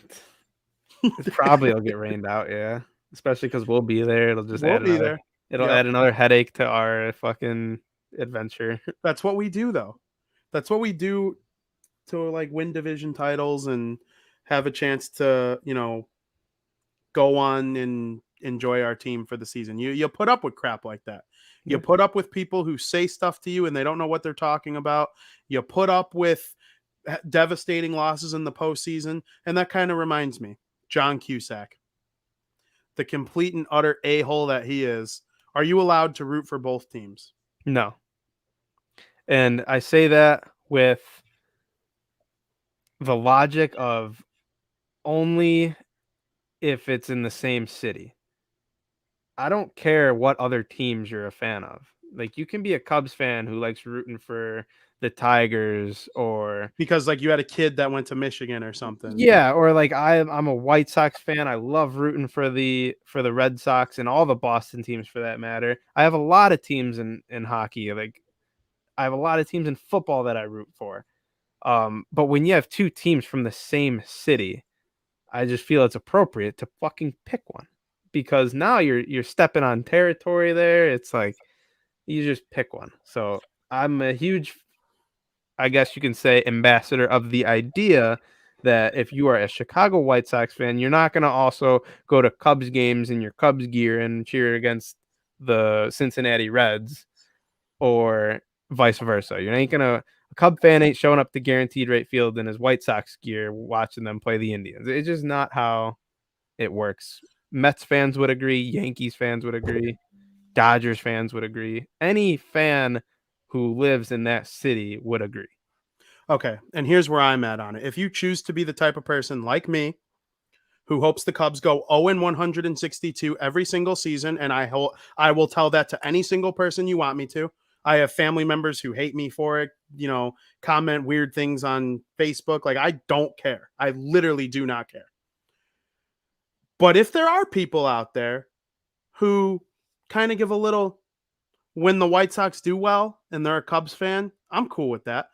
S5: probably it'll get rained out, yeah. Especially because we'll be there. It'll just add another headache to our fucking adventure.
S3: That's what we do, though. That's what we do to like win division titles and have a chance to, go on and enjoy our team for the season. You put up with crap like that. You put up with people who say stuff to you and they don't know what they're talking about. You put up with devastating losses in the postseason. And that kind of reminds me, John Cusack, the complete and utter a-hole that he is. Are you allowed to root for both teams?
S5: No. And I say that with the logic of only if it's in the same city. I don't care what other teams you're a fan of. Like, you can be a Cubs fan who likes rooting for the Tigers or
S3: Because like you had a kid that went to Michigan or something.
S5: yeah, or like I'm a White Sox fan. I love rooting for the Red Sox and all the Boston teams for that matter. I have a lot of teams in hockey. Like I have a lot of teams in football that I root for. But when you have two teams from the same city, I just feel it's appropriate to fucking pick one because now you're stepping on territory there. It's like you just pick one. So I'm a huge, I guess you can say, ambassador of the idea that if you are a Chicago White Sox fan, you're not going to also go to Cubs games in your Cubs gear and cheer against the Cincinnati Reds or vice versa. You're not going to, a Cub fan ain't showing up to Guaranteed Rate Field in his White Sox gear watching them play the Indians. It's just not how it works. Mets fans would agree. Yankees fans would agree. Dodgers fans would agree. Any fan who lives in that city would agree.
S3: Okay, and here's where I'm at on it. If you choose to be the type of person like me who hopes the Cubs go 0-162 every single season, and I will tell that to any single person you want me to. I have family members who hate me for it, comment weird things on Facebook. Like, I don't care. I literally do not care. But if there are people out there who kind of give a little when the White Sox do well and they're a Cubs fan, I'm cool with that.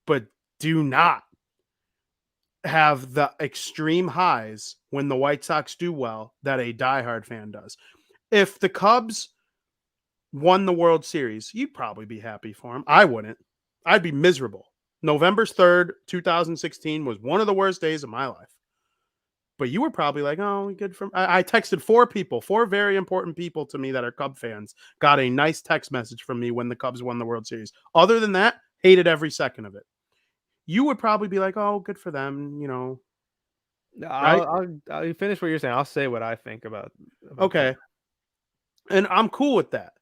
S3: But do not have the extreme highs when the White Sox do well that a diehard fan does. If the Cubs won the World Series, you'd probably be happy for them. I wouldn't. I'd be miserable. November 3rd, 2016 was one of the worst days of my life. But you were probably like, oh, good for me. I texted four very important people to me that are Cub fans, got a nice text message from me when the Cubs won the World Series. Other than that, hated every second of it. You would probably be like, oh, good for them, right?
S5: I'll finish what you're saying. I'll say what I think about
S3: okay. That. And I'm cool with that.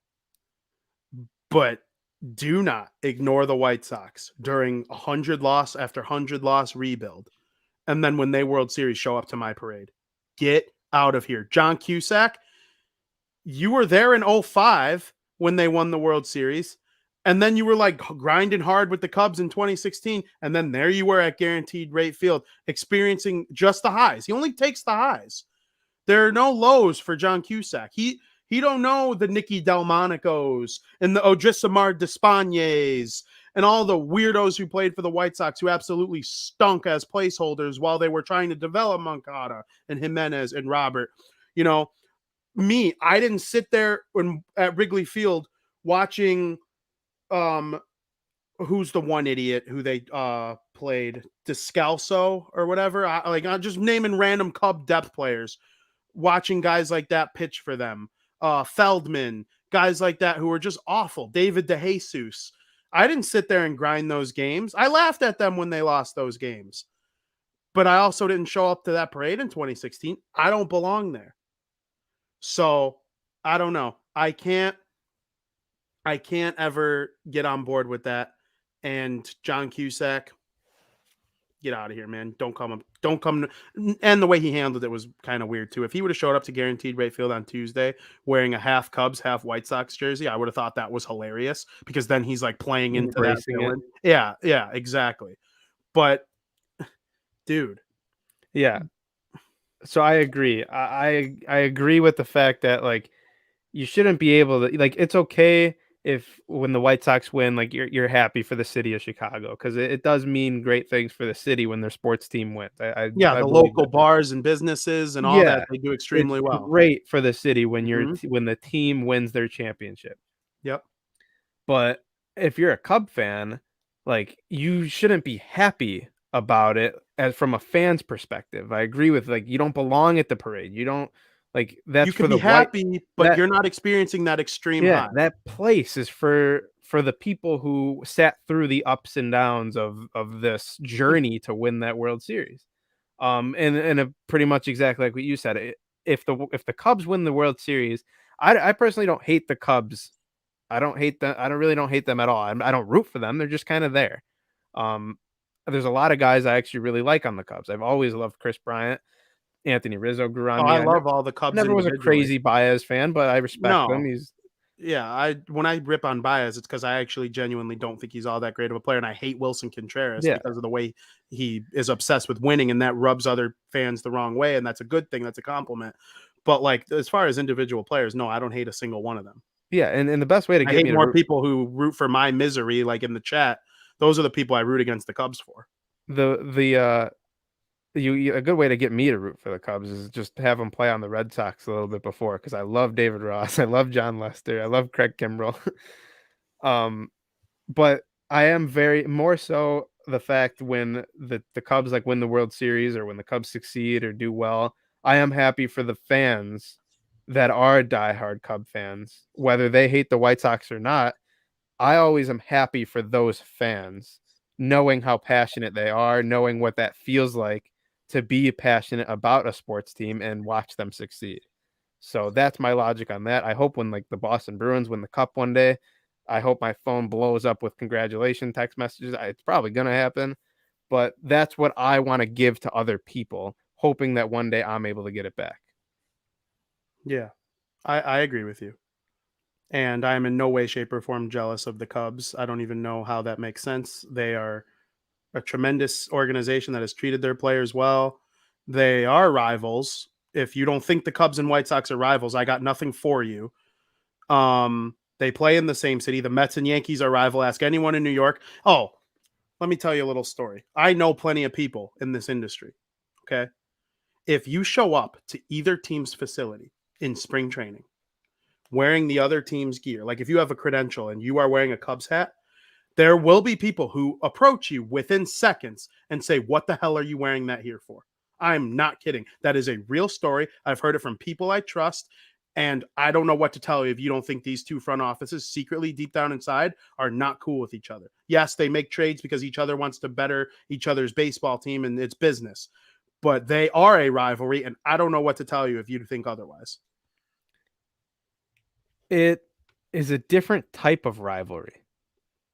S3: But do not ignore the White Sox during 100 loss after 100 loss rebuild. And then when they World Series show up to my parade. Get out of here. John Cusack, you were there in 05 when they won the World Series. And then you were like grinding hard with the Cubs in 2016. And then there you were at Guaranteed Rate Field experiencing just the highs. He only takes the highs. There are no lows for John Cusack. He don't know the Nicky Delmonicos and the Odrisamar Despaignés and all the weirdos who played for the White Sox who absolutely stunk as placeholders while they were trying to develop Moncada and Jimenez and Robert. Me, I didn't sit there at Wrigley Field watching who's the one idiot who they played, Descalso or whatever. I'm just naming random Cub depth players, watching guys like that pitch for them. Feldman, guys like that who were just awful. David DeJesus. I didn't sit there and grind those games. I laughed at them when they lost those games. But I also didn't show up to that parade in 2016. I don't belong there. So, I don't know. I can't ever get on board with that. And John Cusack, get out of here, man. Don't come. And the way he handled it was kind of weird too. If he would have showed up to Guaranteed Rate Field on Tuesday wearing a half Cubs, half White Sox jersey, I would have thought that was hilarious because then he's like playing into that villain. Yeah, exactly. But dude.
S5: Yeah. So I agree. I agree with the fact that like you shouldn't be able to like it's okay if when the White Sox win, like you're happy for the city of Chicago because it does mean great things for the city when their sports team wins. I
S3: the local bars and businesses and all that they do extremely well.
S5: Great for the city when when the team wins their championship.
S3: Yep.
S5: But if you're a Cub fan, like you shouldn't be happy about it as from a fan's perspective. I agree with like you don't belong at the parade. You don't. Like that's
S3: you can be happy, but you're not experiencing that extreme high.
S5: That place is for the people who sat through the ups and downs of this journey to win that World Series. And pretty much exactly like what you said. If the Cubs win the World Series, I personally don't hate the Cubs. I don't hate them. I don't hate them at all. I don't root for them. They're just kind of there. There's a lot of guys I actually really like on the Cubs. I've always loved Chris Bryant. Anthony Rizzo grew on me.
S3: I love all the Cubs.
S5: Never was a crazy Baez fan, but I respect him.
S3: when I rip on Baez, it's because I actually genuinely don't think he's all that great of a player, and I hate Wilson Contreras
S5: Yeah.
S3: because of the way he is obsessed with winning, and that rubs other fans the wrong way, and that's a good thing. That's a compliment. But like as far as individual players, no, I don't hate a single one of them.
S5: Yeah, and the best way to
S3: I
S5: get
S3: hate
S5: me to
S3: more
S5: root
S3: people who root for my misery, like in the chat. Those are the people I root against the Cubs for.
S5: a good way to get me to root for the Cubs is just have them play on the Red Sox a little bit before, because I love David Ross, I love John Lester, I love Craig Kimbrell. But I am very more so the fact when the Cubs like win the World Series, or when the Cubs succeed or do well, I am happy for the fans that are diehard Cub fans, whether they hate the White Sox or not. I always am happy for those fans, knowing how passionate they are, knowing what that feels like to be passionate about a sports team and watch them succeed. So that's my logic on that. I hope when like the Boston Bruins win the cup one day, I hope my phone blows up with congratulation text messages. It's probably going to happen, but that's what I want to give to other people, hoping that one day I'm able to get it back.
S3: Yeah, I agree with you. And I'm in no way, shape, or form jealous of the Cubs. I don't even know how that makes sense. They are a tremendous organization that has treated their players well. They are rivals. If you don't think the Cubs and White Sox are rivals, I got nothing for you. They play in the same city. The Mets and Yankees are rival. Ask anyone in New York. Oh, let me tell you a little story. I know plenty of people in this industry. Okay. If you show up to either team's facility in spring training wearing the other team's gear, like if you have a credential and you are wearing a Cubs hat, there will be people who approach you within seconds and say, "What the hell are you wearing that here for?" I'm not kidding. That is a real story. I've heard it from people I trust. And I don't know what to tell you if you don't think these two front offices secretly deep down inside are not cool with each other. Yes, they make trades because each other wants to better each other's baseball team and it's business, but they are a rivalry. And I don't know what to tell you if you think otherwise.
S5: It is a different type of rivalry.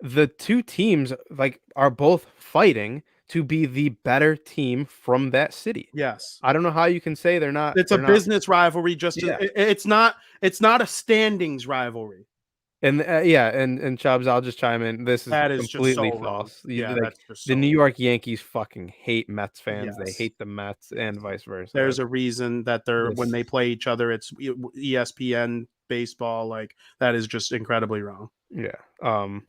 S5: The two teams like are both fighting to be the better team from that city.
S3: Yes.
S5: I don't know how you can say they're not.
S3: It's a
S5: They're not.
S3: business rivalry.
S5: Yeah.
S3: It's not a standings rivalry.
S5: And and Chubbs, I'll just chime in. This is
S3: That is just
S5: completely
S3: so wrong.
S5: false.
S3: Yeah,
S5: Like
S3: that's just
S5: the
S3: so
S5: New
S3: wrong.
S5: York Yankees fucking hate Mets fans. They
S3: Yes.
S5: hate the Mets and vice versa.
S3: There's a reason that when they play each other, it's ESPN baseball. Like that is just incredibly wrong.
S5: Yeah.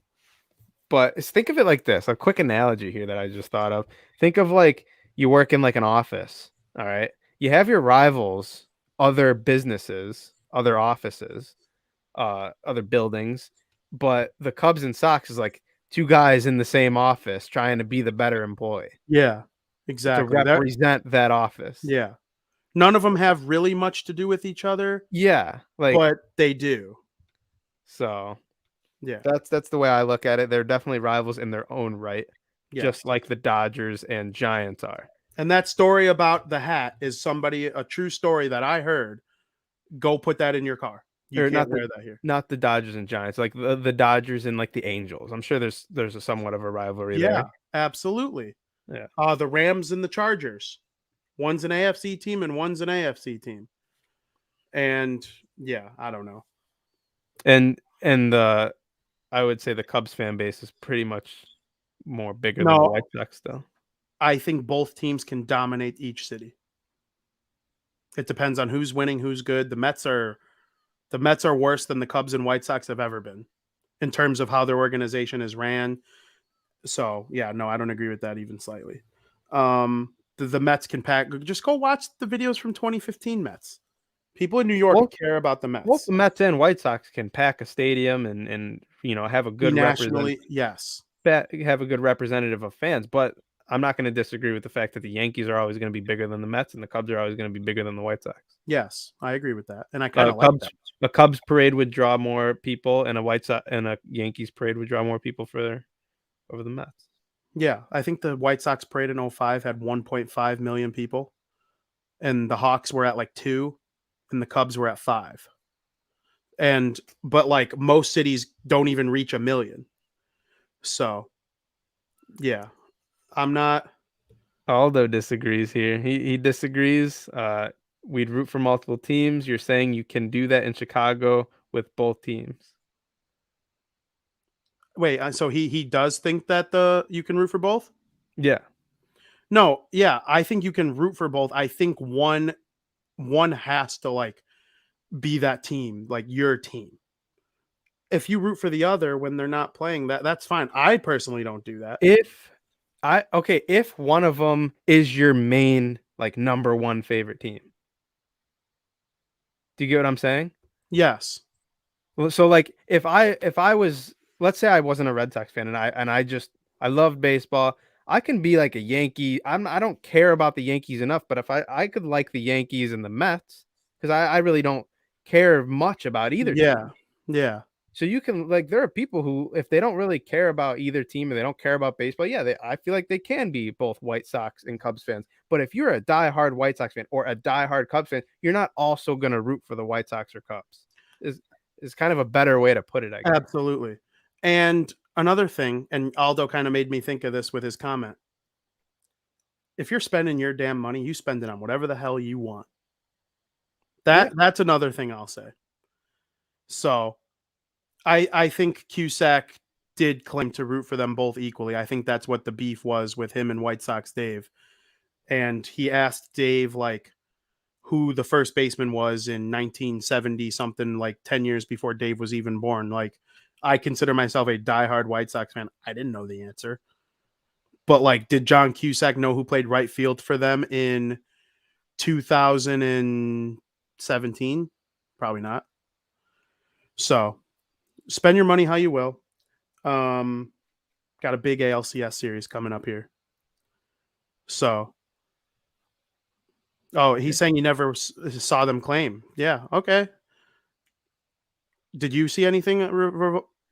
S5: But think of it like this. A quick analogy here that I just thought of. Think of like you work in like an office. All right. You have your rivals, other businesses, other offices, other buildings, but the Cubs and Sox is like two guys in the same office trying to be the better employee.
S3: Yeah,
S5: To
S3: exactly.
S5: represent that office.
S3: Yeah. None of them have really much to do with each other.
S5: Yeah. Like,
S3: but they do.
S5: So
S3: yeah,
S5: that's the way I look at it. They're definitely rivals in their own right, just like the Dodgers and Giants are.
S3: And that story about the hat is a true story that I heard. Go put that in your car. You can't wear that here.
S5: Not the Dodgers and Giants, like the Dodgers and like the Angels. I'm sure there's a somewhat of a rivalry there.
S3: Yeah, absolutely.
S5: Yeah.
S3: The Rams and the Chargers. One's an AFC team and one's an AFC team. And yeah, I don't know.
S5: And I would say the Cubs fan base is pretty much more bigger than the White Sox, though.
S3: I think both teams can dominate each city. It depends on who's winning, who's good. The Mets are worse than the Cubs and White Sox have ever been in terms of how their organization is ran. So yeah, no, I don't agree with that even slightly. The Mets can pack. Just go watch the videos from 2015 Mets. People in New York care about the Mets.
S5: Both the Mets and White Sox can pack a stadium and have a good
S3: nationally. Yes,
S5: have a good representative of fans. But I'm not going to disagree with the fact that the Yankees are always going to be bigger than the Mets and the Cubs are always going to be bigger than the White Sox.
S3: Yes, I agree with that, and I kind of like that.
S5: A Cubs parade would draw more people, and a Yankees parade would draw more people over the Mets.
S3: Yeah, I think the White Sox parade in 2005 had 1.5 million people, and the Hawks were at like 2, and the Cubs were at 5. But like most cities don't even reach 1 million. So, yeah, I'm not.
S5: Aldo disagrees here. He disagrees. We'd root for multiple teams. You're saying you can do that in Chicago with both teams.
S3: Wait, so he does think that you can root for both?
S5: Yeah.
S3: No, yeah, I think you can root for both. I think one has to like be that team, like your team. If you root for the other when they're not playing, that's fine. I personally don't do that.
S5: If one of them is your main like number one favorite team. Do you get what I'm saying?
S3: Yes.
S5: Well, so like if I was, let's say I wasn't a Red Sox fan and I loved baseball, I can be like a Yankee. I don't care about the Yankees enough, but if I could like the Yankees and the Mets, because I really don't care much about either
S3: Yeah.
S5: team.
S3: Yeah.
S5: So you can like there are people who if they don't really care about either team and they don't care about baseball, yeah, I feel like they can be both White Sox and Cubs fans. But if you're a diehard White Sox fan or a diehard Cubs fan, you're not also gonna root for the White Sox or Cubs. Is kind of a better way to put it, I guess.
S3: Absolutely. And another thing, and Aldo kind of made me think of this with his comment. If you're spending your damn money, you spend it on whatever the hell you want. That's another thing I'll say. So I think Cusack did claim to root for them both equally. I think that's what the beef was with him and White Sox Dave. And he asked Dave like who the first baseman was in 1970 something, like 10 years before Dave was even born. Like I consider myself a diehard White Sox fan. I didn't know the answer. But like, did John Cusack know who played right field for them in 2017? Probably not. So spend your money how you will. Got a big ALCS series coming up here. So, he's saying you never saw them claim. Yeah, okay. Did you see anything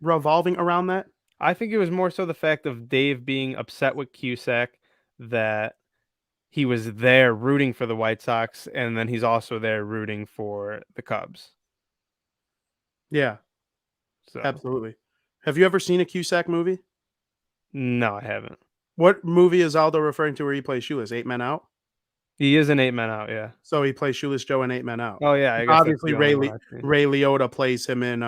S3: revolving around that?
S5: I think it was more so the fact of Dave being upset with Cusack that he was there rooting for the White Sox, and then he's also there rooting for the Cubs.
S3: Yeah,
S5: So
S3: absolutely. Have you ever seen a Cusack movie?
S5: no, I haven't.
S3: What movie is Aldo referring to where he plays Shoeless? 8 Men Out?
S5: He is an 8 Man out, yeah.
S3: So he plays Shoeless Joe in 8 Men Out.
S5: Oh yeah, I guess
S3: Obviously,
S5: that's the only one I've seen.
S3: Ray Liotta plays him in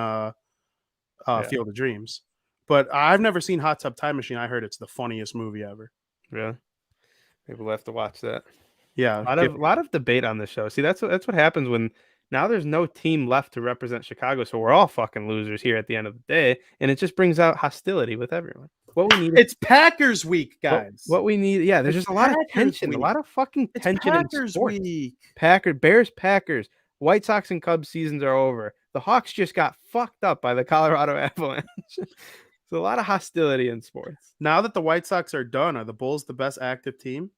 S3: Field of Dreams. But I've never seen Hot Tub Time Machine. I heard it's the funniest movie ever.
S5: Really? Maybe we'll have to watch that.
S3: Yeah,
S5: A lot of debate on this show. See, that's what happens when now there's no team left to represent Chicago, so we're all fucking losers here at the end of the day, and it just brings out hostility with everyone. What we need
S3: it's Packers week, guys.
S5: What we need, yeah, there's just a lot of tension, a lot of fucking tension in sports.
S3: Week.
S5: Bears, Packers, White Sox and Cubs seasons are over. The Hawks just got fucked up by the Colorado Avalanche. There's a lot of hostility in sports.
S3: Now that the White Sox are done, are the Bulls the best active team?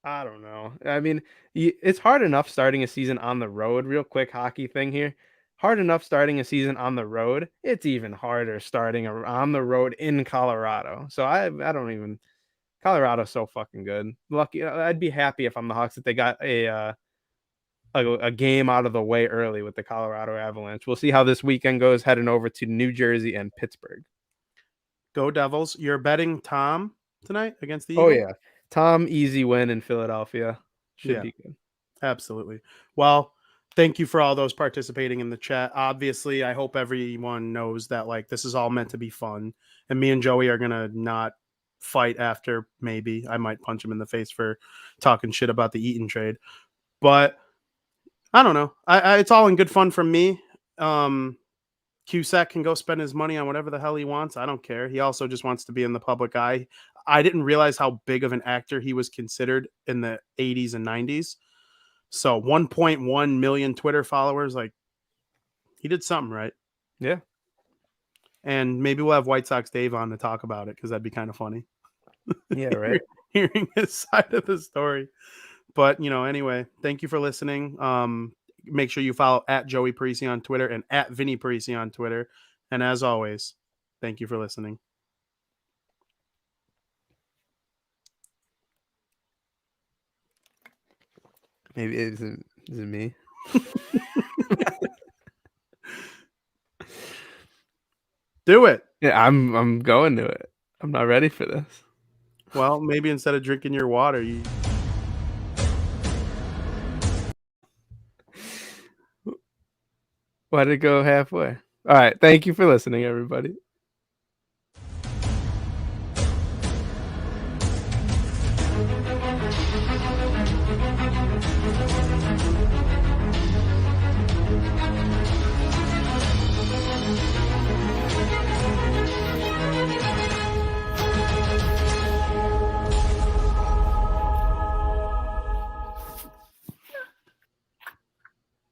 S5: I don't know. I mean, it's hard enough starting a season on the road. Real quick hockey thing here. Hard enough starting a season on the road. It's even harder starting on the road in Colorado. So I don't even. Colorado's so fucking good. Lucky. I'd be happy if I'm the Hawks that they got a game out of the way early with the Colorado Avalanche. We'll see how this weekend goes. Heading over to New Jersey and Pittsburgh.
S3: Go Devils! You're betting Tom tonight against the Eagles?
S5: Oh yeah. Tom, easy win in Philadelphia. Should be good.
S3: Absolutely. Well, thank you for all those participating in the chat. Obviously, I hope everyone knows that like this is all meant to be fun. And me and Joey are gonna not fight after. Maybe I might punch him in the face for talking shit about the Eaton trade. But I don't know. It's all in good fun from me. Cusack can go spend his money on whatever the hell he wants. I don't care. He also just wants to be in the public eye. I didn't realize how big of an actor he was considered in the 80s and 90s. So 1.1 million Twitter followers, like he did something right.
S5: Yeah.
S3: And maybe we'll have White Sox Dave on to talk about it because that'd be kind of funny.
S5: Yeah, right.
S3: Hearing his side of the story. But, anyway, thank you for listening. Make sure you follow at Joey Parisi on Twitter and at Vinny Parisi on Twitter. And as always, thank you for listening.
S5: Maybe is it me?
S3: Do it.
S5: Yeah, I'm going to it. I'm not ready for this.
S3: Well, maybe instead of drinking your water, you.
S5: Why did it go halfway? All right. Thank you for listening, everybody.